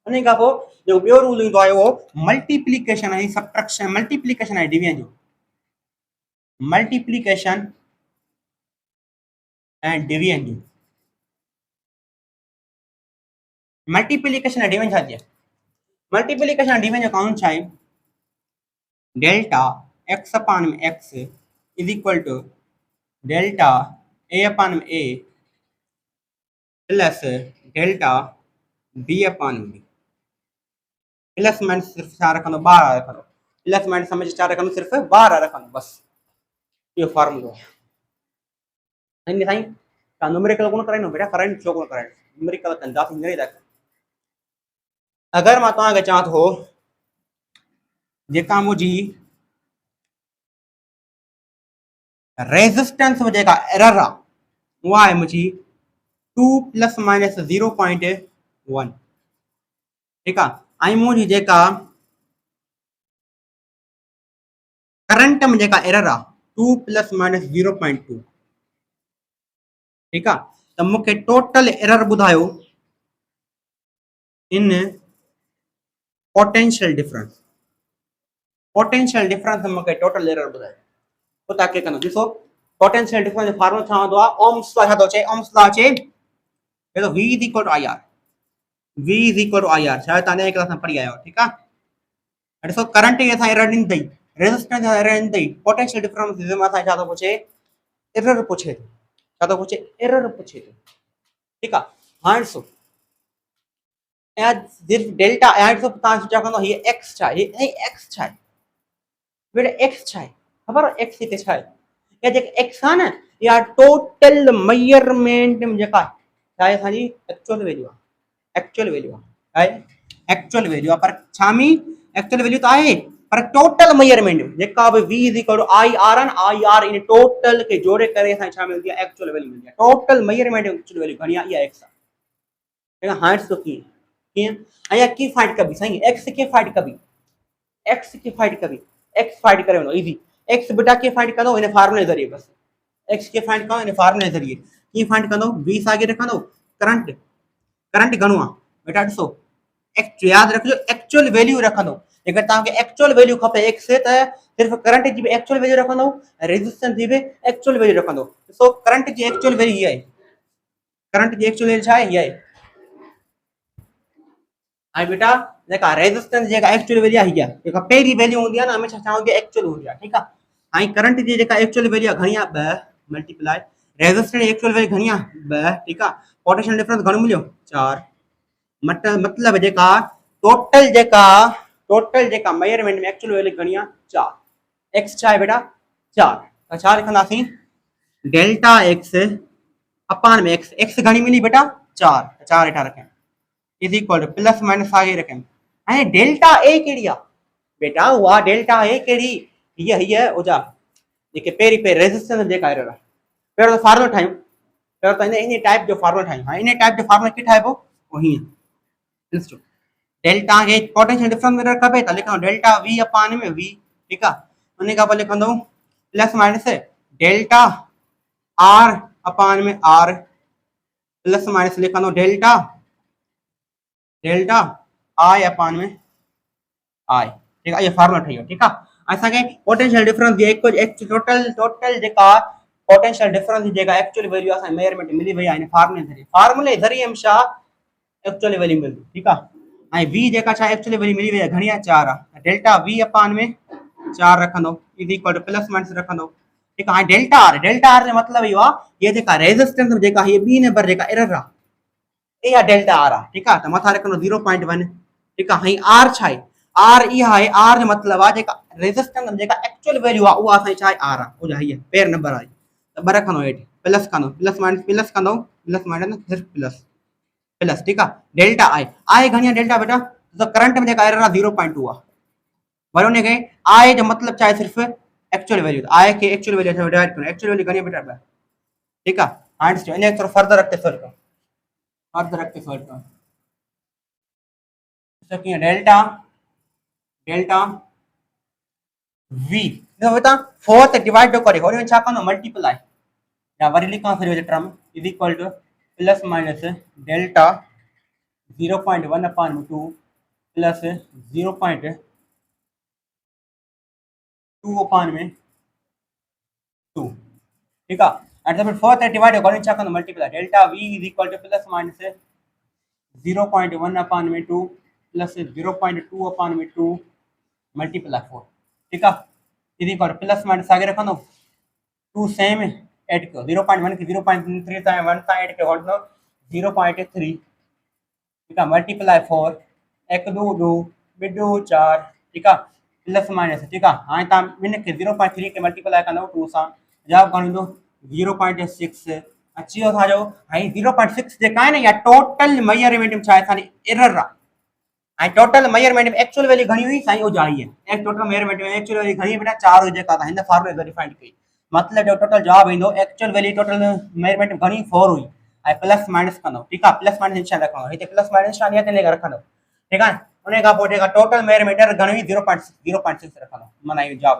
उन खां पोइ जो ॿियो रूल ईंदो आहे उहो मल्टीप्लिकेशन ऐं सबट्रैक्शन मल्टीप्लिकेशन ऐं डिवीजन जो मल्टीप्लिकेशन ऐं डिवीजन जो मल्टीप्लिकेशन ऐं डिवीजन छा थिए मल्टीप्लिकेशन ऐं डिवीजन जो काउंट छा आहे डेल्टा एक्स अपान में X is equal to delta A अपान में ए प्लस डेल्टा बी अपान बी प्लस माइनस सिर्फ छा रखंदो 12 रखंदो, प्लस माइनस समझ छा रखंदो सिर्फ 12 रखंदो बस, इहो फार्मूलो आहे। हिन साईं तव्हां न्यूमेरिकल कोन कराईंदो बेटा, कराइनि छो कोन कराइनि, न्यूमेरिकल कंदासीं हींअर ई था। अगरि मां तव्हांखे चवां थो जेका मुंहिंजी रेजिस्टेंस में जेका एरर आहे उहा आहे मुंहिंजी 2 प्लस माइनस 0.1, ठीकु आहे। ऐं मुंहिंजी जेका करंट में जेका एरर आहे 2 प्लस माइनस 0.2, ठीकु आहे। त मूंखे टोटल एरर ॿुधायो in potential difference, potential difference मूंखे टोटल एरर ॿुधायो। पोइ तव्हां कीअं कंदो ॾिसो, पोटेंशियल डिफरेंस जो फार्मूलो छा हूंदो आहे, ओम्स लॉ छा थो चए, ओम्स लॉ चए हेॾो v is equal to I R, v is equal to I R, शायदि तव्हां क्लास में पढ़ी आया हो, ठीकु आहे। ॾिसो करंट जी असां एरर ॾिनी अथई, रेजिस्टेंस जी एरर ॾिनी अथई, पोटेंशियल डिफरेंस जे मथां छा थो पुछे, एरर पुछे थो, छा थो पुछे, एरर पुछे थो, ठीकु आहे। हाणे ॾिसो सिर्फ डेल्टा, हाणे ॾिसो तव्हां सोचा कंदो हीअ एक्स छा आहे, हीअ एक्स छा आहे बेटा, एक्स छा आहे ख़बर आहे, एक्स हिते छा आहे, इहा जेका एक्स आहे न इहा टोटल मेजरमेंट में जेका छा आहे असांजी एक्चुअल वैल्यू आहे, एक्चुअल वैल्यू आहे, एक्चुअल वैल्यू आहे, पर छा में एक्चुअल वैल्यू त आहे पर टोटल मेजरमेंट जेका बि v is equal to I R आहे, आई आर इन टोटल खे जोड़े करे असांखे छा मिलंदी आहे, एक्चुअल वैल्यू मिलंदी आहे। टोटल मेजरमेंट एक्चुअल वैल्यू घणी आहे, इहा एक्स आहे, ठीकु आहे। हाणे ॾिसो कीअं कीअं ऐं कीअं फाइंड कबी साईं, एक्स कीअं फाइंड कबी, एक्स कीअं फाइंड कबी, एक्स फाइंड करे वञो इजी, एक्स बेटा कीअं फाइंड कंदो, इन फार्मूले जे ज़रिए, बस एक्स कीअं फाइंड कंदो, इन फार्मूले जे ज़रिए कीअं फाइंड कंदो, v साॻे रखंदो, करंट, करंट घणो आहे बेटा ॾिसो, एक्स यादि रखिजो एक्चुअल वैल्यू रखंदो, अगरि तव्हांखे एक्चुअल वैल्यू खपे एक्स त सिर्फ करंट जी बि एक्चुअल वैल्यू रखंदो, रेजिस्टेंस जी बि एक्चुअल वैल्यू रखंदो। ॾिसो करंट जी एक्चुअल वैल्यू हीअ आहे, करंट जी एक्चुअल वैल्यू छा आहे, हीअ आहे। ऐं बेटा जेका रेजिस्टेंस जेका एक्चुअल वैल्यू आहे हीअ, जेका पहिरीं वैल्यू हूंदी आहे न हमेशह छा हूंदी आहे, एक्चुअल हूंदी आहे, ठीकु आहे। ऐं करंट जी जेका एक्चुअल वैल्यू आहे घणी आहे, 2 मल्टीप्लाई रेजिस्टेंस जी एक्चुअल वैल्यू घणी आहे, 2, ठीकु आहे। पोटेंशियल डिफरेंस घणो मिलियो, 4, मतलब जेका टोटल जेका मेजरमेंट में एक्चुअल वैल्यू घणी आहे, 4, एक्स छा आहे बेटा 4, त छा लिखंदासीं, डेल्टा एक्स अपान में एक्स, एक्स घणी मिली बेटा 4, 4 हेठां रखें is equal to plus minus आगे रखें, ऐं डेल्टा ए कहिड़ी आहे बेटा, उहा डेल्टा ए कहिड़ी, हीअ उजा जेके पहिरीं रेजिस्टेंस जेका एरर आहे, पहिरियों त फार्मूलो ठाहियूं, पहिरियों त इन टाइप जो फार्मूलो ठाहियूं, इन टाइप जो फार्मूलो कीअं ठाहिबो, पोइ हीअं ॾिसो, डेल्टा खे पोटेंशियल डिफरेंस में खपे त लिखंदो डेल्टा v अपान में v, ठीकु आहे। उन खां पोइ लिखंदो प्लस माइनस डेल्टा r अपान में r, प्लस माइनस लिखंदो डेल्टा डेल्टा i अपान में i, ठीकु आहे। इहो फार्मूला ठही वियो, ठीकु आहे। असांखे पोटेंशियल डिफरेंस जी टोटल जेका पोटेंशियल डिफरेंस जी जेका एक्चुअल वैल्यू आहे असांखे मेजरमेंट मिली वई आहे इन फार्मूले ज़रिए, फार्मूले ज़रिए में छा एक्चुअल वैल्यू मिलंदी, ठीकु आहे। ऐं v जेका छा एक्चुअल वैल्यू मिली वई आहे घणी आहे, 4 आहे, डेल्टा v अपान में 4 रखंदो is equal to plus minus रखंदो, ठीकु आहे। डेल्टा आर जो मतिलबु इहो आहे ये जेका रेजिस्टेंस जेका हीअ ॿी नंबर जेका एरर आहे इहा डेल्टा आर आहे, ठीकु आहे। त मथां रखंदो 0.1, ठीकु आहे। ऐं आर छा आहे, आर इहा आहे, आर जो मतिलबु आहे जेका रेजिस्टेंस जेका एक्चुअल वैल्यू आहे उहा असांजी छा आहे, आर आहे, उहा हीअ पेयर नंबर आहे, त 2 रखंदो हेठि, प्लस कंदो प्लस कंदो प्लस माइनस सिर्फ प्लस प्लस, ठीकु आहे। डेल्टा आई घणी आहे डेल्टा बेटा, त करंट में जेका एरर आहे 0.2 आहे, वरी उनखे आई जो मतिलबु छा आहे, सिर्फ़ु एक्चुअल वैल्यू, आई खे एक्चुअल वैल्यू सां डिवाइड करणो, एक्चुअल वैल्यू घणी आहे बेटा 2, ठीकु आहे। हाणे ॾिसो इन थोरो फर्दर अॻिते सॉल्व कयो, कीअं डेल्टा डेल्टा v देखो बेटा 4 ते डिवाइड थो करे, वरी छा कंदो मल्टीप्लाई, या वरी लिखां फिर ये term is equal to plus minus delta 0.1 upon 2 plus 0.2 अपान में 2, ठीक है। एंड फिर 4 से डिवाइड करो, छा कंदो multiply, delta v is equal to plus minus 0.1 अपान में 2 प्लस 0.2 अपान में 2 मल्टीप्लाई 4, ठीक है। Is equal to plus minus आगे रखंदो 2 सेम ऐड करो, 0.1 की 0.3 ताईं 1 ताईं ऐड कयो, 0.3, ठीक है, मल्टीप्लाई 4 1 2 2 बिडू 4 ठीक है प्लस माइनस ठीक है हाँ तव्हां इन खे 0.3 के मल्टीप्लाई कंदव 2 सां जवाब घणो ईंदो 0.6 अची वियो असांजो हाणे 0.6 जेका आहे न इहा टोटल मेजरमेंट में छा आहे असांजी एरर आहे ऐं टोटल मेजरमेंट में एक्चुअल वैल्यू घणी हुई साईं उहा आई है टोटल मेजरमेंट में एक्चुअल वैल्यू घणी बेटा 4 हुई जेका असां हिन फॉर्मूले ज़रिए फाइंड कई मतलब जो टोटल जवाब ईंदो एक्चुअल वैल्यू टोटल मेजरमेंट में घणी 4 हुई ऐं प्लस माइनस कंदो ठीकु आहे प्लस माइनस निशान रखंदो हिते प्लस माइनस निशान हिते लेकर रखंदो ठीकु आहे उन खां पोइ जेका टोटल मेजरमेंट घणी हुई 0.6 रखंदो माना इहो जवाब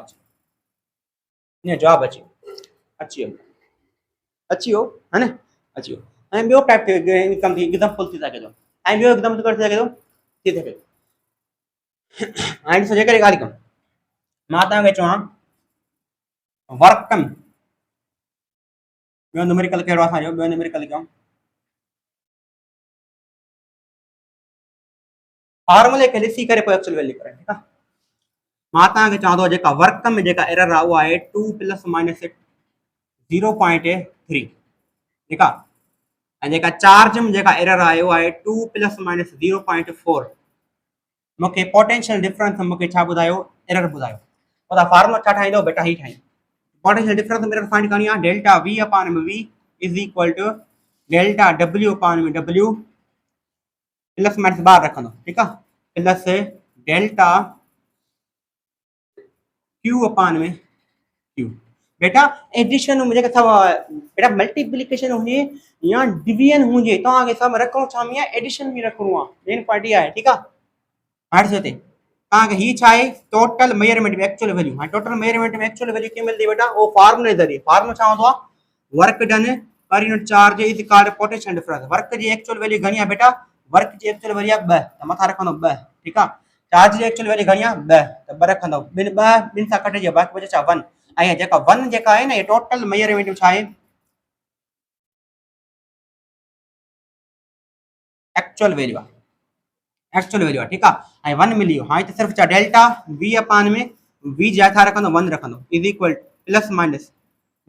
अची वियो है न अची वियो ऐं ॿियो टाइप एकदम एग्जाम्पल थी सघे थो ऐं ॿियो एकदम थी सघे थो थी सघे हाणे ॾिसो जेकॾहिं ॻाल्हि कयूं मां तव्हांखे चवां वर्क कम ॿियो न्यूमेरिकल कहिड़ो आहे असांजो ॿियो न्यूमेरिकल कयूं फॉर्मूले खे ॾिसी करे पोइ एक्चुअल वैल्यू करणु ठीकु आहे मां तव्हांखे चवां थो जेका वर्क में जेका एरर आहे उहा आहे 2 प्लस माइनस 0.3 ठीकु आहे ऐं जेका चार्ज में जेका एरर आहे उहा आहे 2 प्लस माइनस 0.4 मूंखे पोटेंशियल डिफरेंस मूंखे छा ॿुधायो एरर ॿुधायो त फॉर्मूला छा ठाहींदो बेटा ही ठाहींदो पोटेंशियल डिफरेंस में एरर फाइंड करनी है डेल्टा v अपॉन में v is equal to delta w upon में w प्लस माइनस बाहर रखंदो ठीक है प्लस डेल्टा q अपॉन में q बेटा एडिशन में जेका सब बेटा मल्टीप्लिकेशन हुजे या डिवीजन हुजे तव्हांखे सब रखणो छा में एडिशन में रखणो आहे मेन पार्टी आहे ठीक आहे हाणे ॾिसो हिते तव्हांखे ही छा आहे टोटल मेजरमेंट में एक्चुअल वैल्यू हाणे टोटल मेजरमेंट में एक्चुअल वैल्यू कीअं मिलंदी बेटा वो फार्मूले ज़रिए फार्मूला छा हूंदो आहे work done per unit charge is called potential difference work जी एक्चुअल वैल्यू घणी आहे बेटा वर्क जी एक्चुअल वैल्यू आहे 2 त मथा रखंदो 2 ठीक आहे चार्ज जी एक्चुअल वैल्यू घणी आहे 2 त 2 रखंदो ॿिन सां कटिजे बाक़ी बचे छा 1 ऐं जेका 1 जेका आहे न ये टोटल मेजरमेंट में छा आहे एक्चुअल वैल्यू आहे एक्चुअल वैल्यू आहे ठीक है ऐं 1 मिली वियो हाणे त सिर्फ छा डेल्टा v अपॉन में v जा छा रखंदो 1 रखंदो is equal plus minus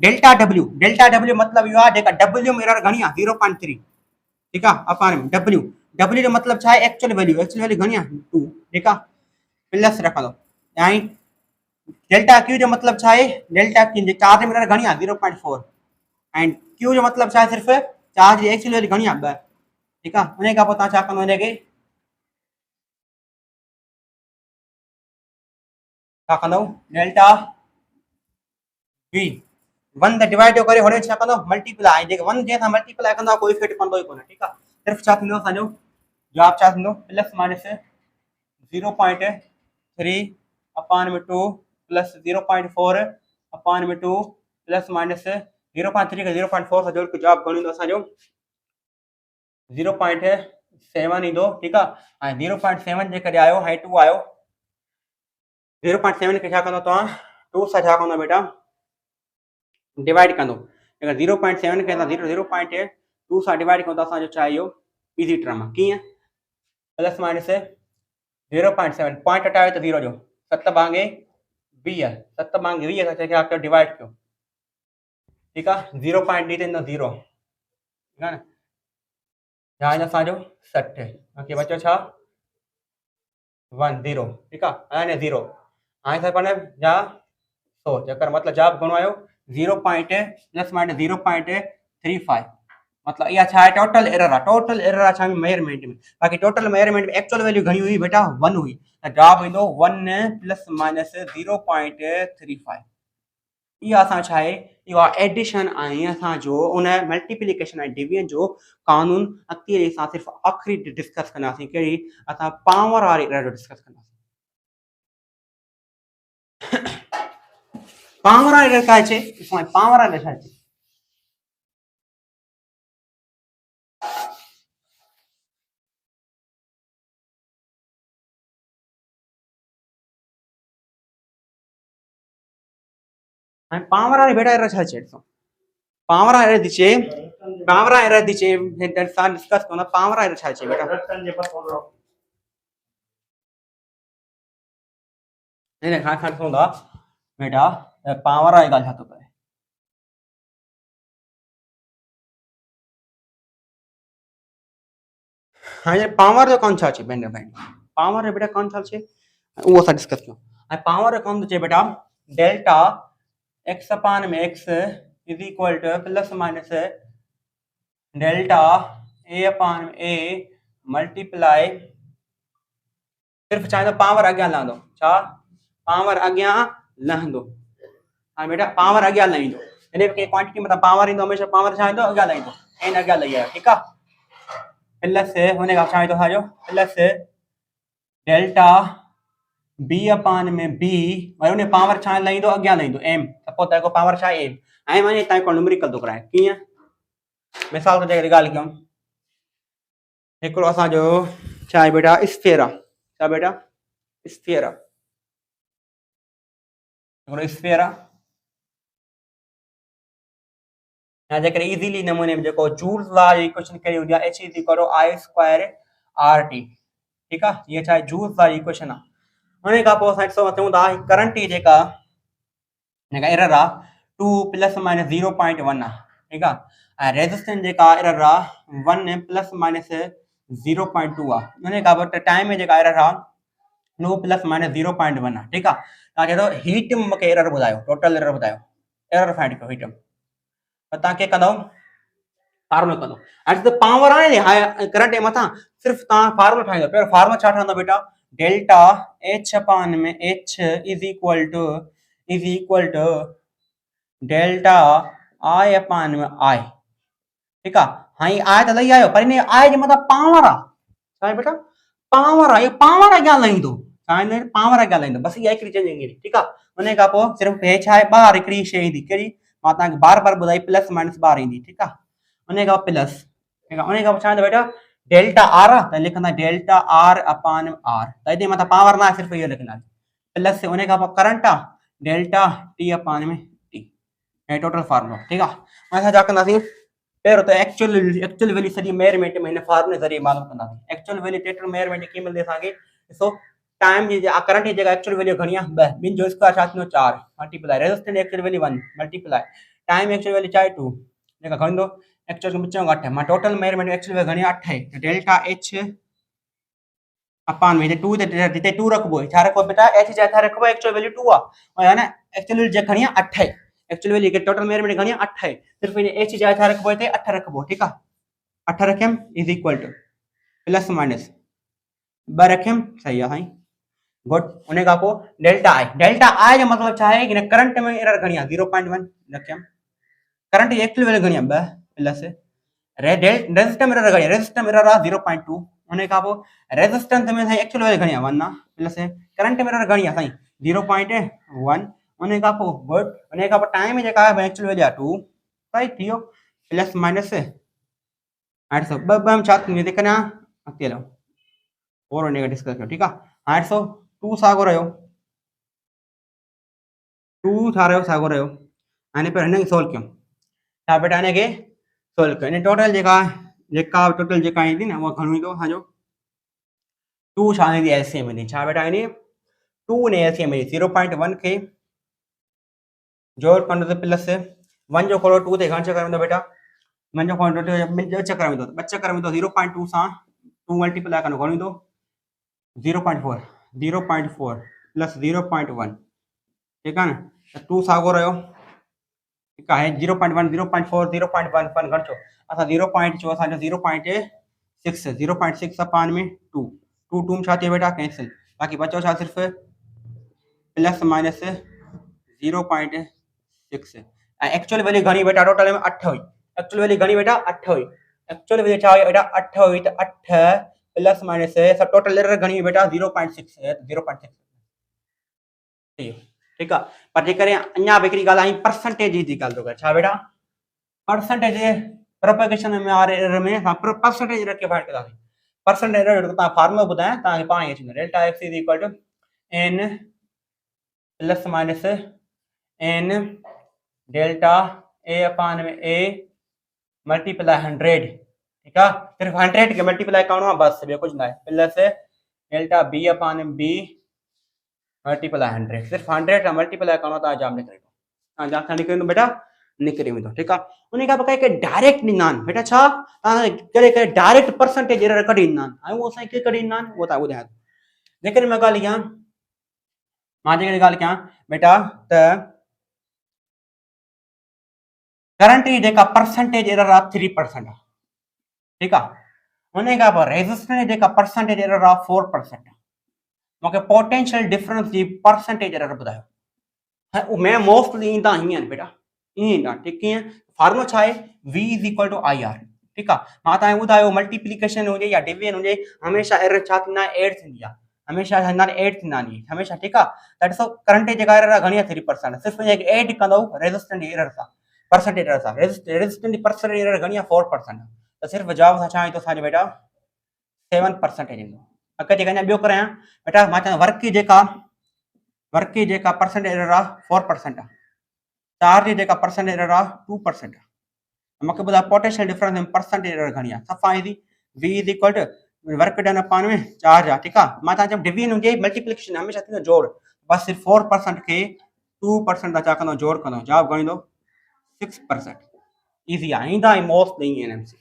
delta w मतलब यो आहे जेका w में एरर घणी आहे 0.3 ठीक है अपॉन में w जो मतलब छा है एक्चुअल वैल्यू घणी आहे 2 ठीक है प्लस रखंदो ऐं डेल्टा q जो मतलब छा है डेल्टा q चार्ज में एरर घणी आहे 0.4 एंड q जो मतलब छा है सिर्फ चार्ज जी एक्चुअल वैल्यू घणी आहे 2 ठीक है उन खां पोइ तव्हां छा कंदो इनखे छा कंदो डेल्टा v 1 द डिवाइड करे होड़े छा कंदो मल्टीप्लाई जेके 1 जे सां मल्टीप्लाई कंदो कोई इफेक्ट पवंदो ई कोन ठीक है सिर्फ छा थींदो असांजो जवाब छा थींदो प्लस माइनस 0.3 अपॉन में 2 प्लस 0.4 अपॉन में 2 प्लस माइनस 0.3 के 0.4 सां जोड़ के जवाब घणो ईंदो असांजो 0.7 ईंदो ठीक है ऐं 0.7 जेकॾहिं आयो हाई 2 आयो 0.7 के छा कंदो तव्हां 2 सां छा कंदो बेटा डिवाइड कंदो अगर 0.7 के 0.2 सां डिवाइड कंदो असांजो छा इहो इजी टर्म कीअं प्लस माइनस 0.7 पॉइंट हटायो त 0 जो 7 भांगे 20 7 भांगे 20 सां छा डिवाइड कयो ठीक है 0.2 ते 0 ठीक है ना छा आहे असांजो 60 बाक़ी बचो छा 1 0 ठीक है ऐं 0 हाणे छा करणो जा 100 जेकर मतलब जवाब घणो आयो 0. प्लस माइनस 0.35 मतलब यह छा है टोटल एरर आहे छा मेजरमेंट में बाकी टोटल मेजरमेंट में एक्चुअल वैल्यू घणी हुई बेटा 1 हुई त जवाब ईंदो 1 प्लस माइनस 0.35 इहा असां छा आहे इहो एडिशन ऐं असांजो उन मल्टीप्लिकेशन ऐं डिवीजन जो कानून अॻिते असां सिर्फ़ु आख़िरी डिस्कस कंदासीं कहिड़ी असां पावर वारी एरर जो डिस्कस कंदासीं पावर वारी एरर का अचे पावर वारी छा अचे पावर वारी बेटा एरर छा अचे पावर एरर थी चे पावर एरर थी चे सां डिस्कस करो पावर एरर छा अचे बेटा नहीं खां खां ॾिसो बेटा पावर वारी ॻाल्हि छा थो करे हाणे पावर जो कौन छा अचे भेण पावर बेटा कौन सा छे वो असां डिस्कस कयूं ऐं पावर कौन थो चए बेटा डेल्टा x अपान में x is equal to plus minus delta a अपान में a मल्टीप्लाई सिर्फ चाहे तो पावर अॻियां लहंदो छा पावर अॻियां लहंदो हां बेटा पावर अॻियां लहींदो इन के क्वांटिटी मतलब पावर ईंदो हमेशा पावर छा ईंदो अॻियां लहींदो n अॻियां लही आयो ठीकु आहे प्लस हुन खां छा ईंदो असांजो प्लस डेल्टा b अपान में b वरी हुन पावर छा लहींदो अॻियां लहींदो m सपोज तव्हां को पावर छा m ऐं वञे तव्हां को न्यूमेरिकल थो कराए कीअं मिसाल के तौर ते ॻाल्हि कयूं हिकिड़ो असांजो छा आहे बेटा स्फीयर आहे छा बेटा स्फीयर आहे हिकिड़ो स्फीयर आहे या जेकर इजीली नमूने में जेको जूल्स लॉ जी इक्वेशन कहिड़ी हूंदी आहे h is equal to I square RT ठीकु आहे इहा छा आहे जूल्स लॉ जी इक्वेशन आहे हुन खां पोइ असां चऊं था करंट जी जेका एरर आहे 2 प्लस माइनस 0.1 आहे ठीकु आहे ऐं रेजिस्टेंस जेका एरर आहे 1 प्लस माइनस 0.2 आहे हुन खां पोइ टाइम में जेका एरर आहे 2 प्लस माइनस 0.1 आहे ठीकु आहे तव्हां चए थो हीट में मूंखे एरर ॿुधायो टोटल एरर ॿुधायो एरर फाइंड कयो हीट में तव्हां कीअं कंदव फार्मूलो कंदो हाणे त पावर आहे नी करंट जे मथां सिर्फ़ु तव्हां फार्मूलो ठाहींदो पहिरियों फार्मूलो छा ठहंदो बेटा डेल्टा h अपान में h is equal to delta I अपान में I ठीकु आहे हाणे I त लही आयो पर इन I जे मथां पावर आहे छा आहे बेटा पावर आहे पावर अॻियां लहींदो छा ईंदो पावर अॻियां लहींदो बसि इहा हिकिड़ी चेंजिंग ईंदी ठीकु आहे हुन खां पोइ सिर्फ़ु हे छा आहे ॿाहिरि हिकिड़ी शइ ईंदी कहिड़ी मां तव्हांखे बार बार ॿुधाई प्लस माइनस ॿाहिरि ईंदी ठीकु आहे हुन खां प्लस ठीकु आहे हुन खां पोइ छा ईंदो बेटा डेल्टा आर आहे त लिखंदा डेल्टा आर अपान आर त हिते मथां पावर न आहे सिर्फ़ु इहो लिखंदा प्लस हुन खां पोइ करंट आहे डेल्टा टी अपान में टी ऐं टोटल फार्मूलो ठीकु आहे असां छा कंदासीं पहिरियों त एक्चुअल वैल्यू सॼी मेजरमेंट में हिन फार्मूले ज़रिए मालूम कंदासीं एक्चुअल वैल्यू टोटल मेजरमेंट कीअं मिलंदी असांखे ॾिसो टाइम जी करंट जी जगह एक्चुअल वैल्यू घणी आहे 2 ॿिनि जो स्क्वायर छा थींदो 4 multiply resistance actual value 1 multiply time actual value छा आहे 2 जेका घणी थो एक्चुअल में चऊं 8 मां टोटल मेजरमेंट एक्चुअल वैल्यू घणी आहे 8 है डेल्टा h अपान में 2 ते 2 रखबो छा रखबो बेटा h जे छा रखबो एक्चुअल वैल्यू 2 आहे है ना एक्चुअल वैल्यू जे घणी आहे 8 है एक्चुअल वैल्यू के टोटल मेजरमेंट घणी आहे 8 है सिर्फ इन h जे छा रखबो हिते 8 रखबो ठीकु आहे 8 रखियम is equal to plus minus 2 रखियम सही आहे साईं गुड उन खां पोइ डेल्टा आई जो मतलब छा आहे कि करंट में एरर घणी आहे 0.1 रखियम करंट जी एक्चुअल वैल्यू घणी आहे 2 प्लस रेजिस्टेंस एरर घणी आहे रेजिस्टेंस एरर आहे 0.2 उन खां पोइ रेजिस्टेंस में साईं एक्चुअल वैल्यू घणी आहे 1 आहे प्लस करंट में एरर घणी आहे साईं 0.1 उन खां पोइ गुड उन खां पोइ टाइम जेका आहे एक्चुअल वैल्यू आहे 2 सही थी वियो प्लस माइनस 800 ॿ छा थींदी कन्या अॻिते हलो और उन खे डिस्कस कयो ठीकु आहे 800 2 साॻियो रहियो 2 छा रहियो साॻियो रहियो हाणे पर हिन खे सोल्व कयूं छा बेटा हिन खे सोल्व कयो हिन टोटल जेका टोटल जेका ईंदी न उहा घणो ईंदो असांजो 2 छा ईंदी एलसीएम ईंदी छा बेटा ईंदी 2 ने एलसीएम ईंदी 0.1 खे जोड़ कंदो त प्लस 1 जो खोड़ो 2 ते घणो चकर वेंदो बेटा 1 जो खोड़ो 2 चकर वेंदो 2 चकर वेंदो 0.2 सां 2 मल्टीप्लाई कंदो घणो ईंदो 0.4 प्लस 0.1 ठीक है ना 2 साॻियो रहियो ठीक है 0.1 0.4 0.1 घणो छो असां 0 पॉइंट छो असांजो 0.6 अपान में 2 2 छा थिए बेटा कैंसिल बाक़ी बचो छा सिर्फ प्लस माइनस 0.6 एक्चुअल वैल्यू घणी बेटा टोटल में 8 हुई एक्चुअल वैल्यू घणी बेटा 8 हुई एक्चुअल वैल्यू छा हुई बेटा 8 हुई तो 8 प्लस माइनस सब टोटल एरर घणी बेटा 0.6 ठीक है पर जेकर अन्या बेकरी गाल आई परसेंटेज जी गाल तो कर छा बेटा परसेंटेज प्रोपगेशन में आ एरर में हां परसेंटेज एरर के फाइंड करा परसेंटेज एरर ता फार्मूला बुधाया ता के पाणी अची delta x n plus minus n delta a अपान में a मल्टीप्लाई 100 ठीक है सिर्फ 100 के मल्टीप्लाई करना है बस बे कुछ ना है प्लस डेल्टा b अपान b मल्टीप्लाई 100 सिर्फ 100 का मल्टीप्लाई करना था जाम निकले हां जा खाली करियो बेटा निकरे में तो ठीक है उन्हें का बकाय के डायरेक्ट निनान बेटा छा करे डायरेक्ट परसेंटेज एरर कढी निनान हां वो साई के कढी निनान वो ता बुधाया लेकिन मैं ॻाल्हि कयां, मां जेकॾहिं ॻाल्हि कयां बेटा त करंट जी जेका परसेंटेज एरर आहे 3% आहे, ठीकु आहे। उन खां पोइ रेजिस्टेंस जी जेका परसेंटेज एरर आहे 4%। मूंखे पोटेंशियल डिफरेंस जी परसेंटेज एरर ॿुधायो। मैं मोस्टली ईंदा हीअं आहिनि बेटा, ईअं ईंदा। ठीकु, कीअं फार्मूलो छा आहे, V is equal to I R. ठीकु आहे, मां तव्हांखे ॿुधायो मल्टीप्लिकेशन हुजे या डिवीजन हुजे, हमेशह एरर छा थींदा, एड थींदी आहे, हमेशह थींदा एड थींदा आहिनि हमेशह। ठीकु आहे, त ॾिसो करंट जी जेका एरर आहे घणी आहे 3%, सिर्फ़ु एड कंदो रेजिस्टेंस जी एरर सां, परसेंटेज एरर सां। रेजिस्टेंस जी परसेंटेज एरर घणी आहे 4%, त सिर्फ़ु जवाब सां छा ईंदो असांजो बेटा 7% ईंदो। अॻिते जेका ॿियो करायां बेटा, मां चवां वर्क की जेका परसेंटेज एरर आहे 4% आहे, चार्ज जी जेका परसेंटेज एरर आहे 2% आहे। मूंखे ॿुधायो पोटेंशियल डिफरेंस में परसेंटेज एरर घणी आहे, सफ़ा ईंदी। V is equal to work done upon में चार्ज आहे। ठीकु आहे, मां तव्हां डिवीजन हुजे मल्टीप्लिकेशन हमेशह थींदो जोड़, बस सिर्फ़ु 4% खे 2% सां छा कंदो, जोड़ कंदो, जवाब घणी ईंदो 6%। ईज़ी आहे, ईंदा ई मोस्टली एमसी,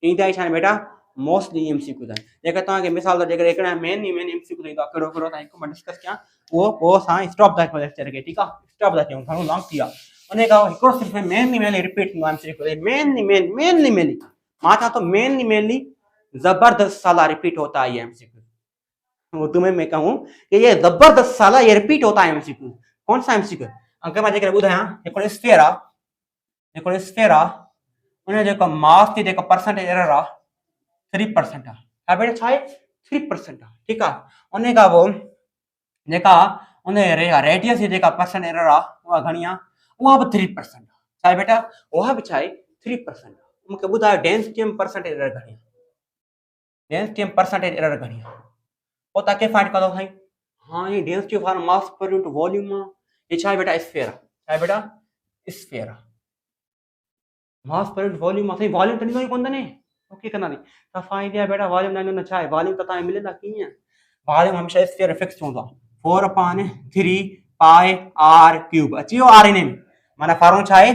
ईंदा ई छा आहिनि बेटा मोस्टली एमसीक्यू आहिनि। जेकर तव्हांखे मिसाल तौर जेकर मेन एमसीक्यू ईंदो आहे कहिड़ो कहिड़ो, हिकु मां डिस्कस कयां, उहो असां स्टॉप द लेक्चर खे। ठीकु आहे, स्टॉप द कयूं, घणो लॉन्ग थी आहे। उन खां हिकिड़ो सिर्फ़ु मेनली रिपीट थींदो आहे एमसीक्यू, मेनली मां चवां थो मेनली जबरदस्त साला रिपीट होता है ये एमसीक्यू। उर्दू में मैं कहूँ कि ये जबरदस्त साला ये रिपीट होता है एमसीक्यू। कौन सा एमसीक्यू? अंकल मां जेकर ॿुधायां, हिकिड़ो स्फीयर आहे, उन जेको मास जी जेका परसेंटेज एरर आहे 3% आहे। छा बेटा छा आहे 3% आहे। ठीकु आहे, उन खां पोइ जेका उन रेडियस जी जेका परसेंट एरर आहे उहा घणी आहे, उहा बि 3% आहे। छा आहे बेटा, उहा बि छा आहे 3%। मूंखे ॿुधायो डेंसिटी में परसेंटेज एरर घणी आहे, डेंसिटी में परसेंटेज एरर घणी आहे, पोइ तव्हां खे फाइंड कंदो साईं। हाँ, ये density for mass per unit volume आहे, ये छा आहे बेटा स्फीयर आहे। छा आहे बेटा स्फीयर आहे, मास पर यूनिट वॉल्यूम आहे। वॉल्यूम त ॾिनो ई कोन अथनि, ओके कंदा नहीं सफ़ा ईंदी आहे बेटा, वॉल्यूम न ॾिनो छा आहे, वॉल्यूम त तव्हांखे मिलंदा कीअं, वॉल्यूम हमेशह स्फीयर फिक्स हूंदो आहे 4/3 पाई आर क्यूब। अची वियो आर इन में, माना फार्मूलो छा आहे,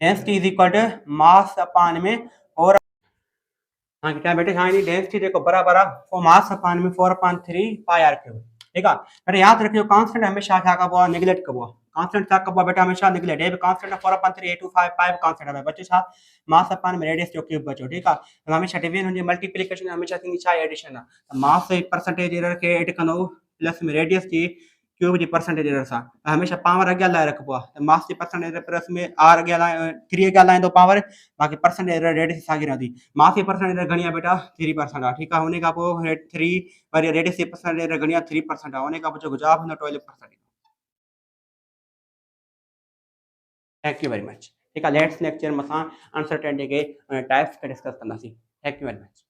density is equal to mass upon में 4। हाँ क्या बेटे, हाँ डेंसिटी देखो बराबर आहे वो मास अपॉन में 4/3 पाई आर क्यूब। ठीक है, बेटा याद रखियो कांस्टेंट हमेशा क्या कबो आहे, नेगलेक्ट कबो आहे। कांस्टेंट क्या कबो आहे बेटा, हमेशा नेगलेक्ट। ए कांस्टेंट 4/3 825 कांस्टेंट है, बचे छा मास अपॉन में रेडियस जो क्यूब बचो। ठीक है, हमेशा डिवीजन हुजे मल्टीप्लिकेशन हमेशा थींदी छा एडिशन आहे, मास जी परसेंटेज एरर के ऐड कंदो प्लस में रेडियस जी क्यूब जी परसेंटेज एरर सां, हमेशा पावर अॻियां लाइ रखबो आहे। मास जी परसेंटेज एरर प्लस में आर अॻियां लाइ 3 अॻियां लाहींदो पावर, बाक़ी परसेंटेज एरर रेडियस साॻी रहंदी। मास जी परसेंटेज एरर घणी आहे बेटा 3% आहे। ठीकु आहे, हुन खां पोइ 3 वरी रेडियस जी परसेंटेज एरर घणी आहे 3% आहे। हुन खां पोइ जेको जवाब हूंदो 12%। Thank you very much. ठीक आहे, नेक्स्ट लेक्चर में असां अनसर्टेनिटी के टाइप्स के डिस्कस कंदासीं। Thank you very much.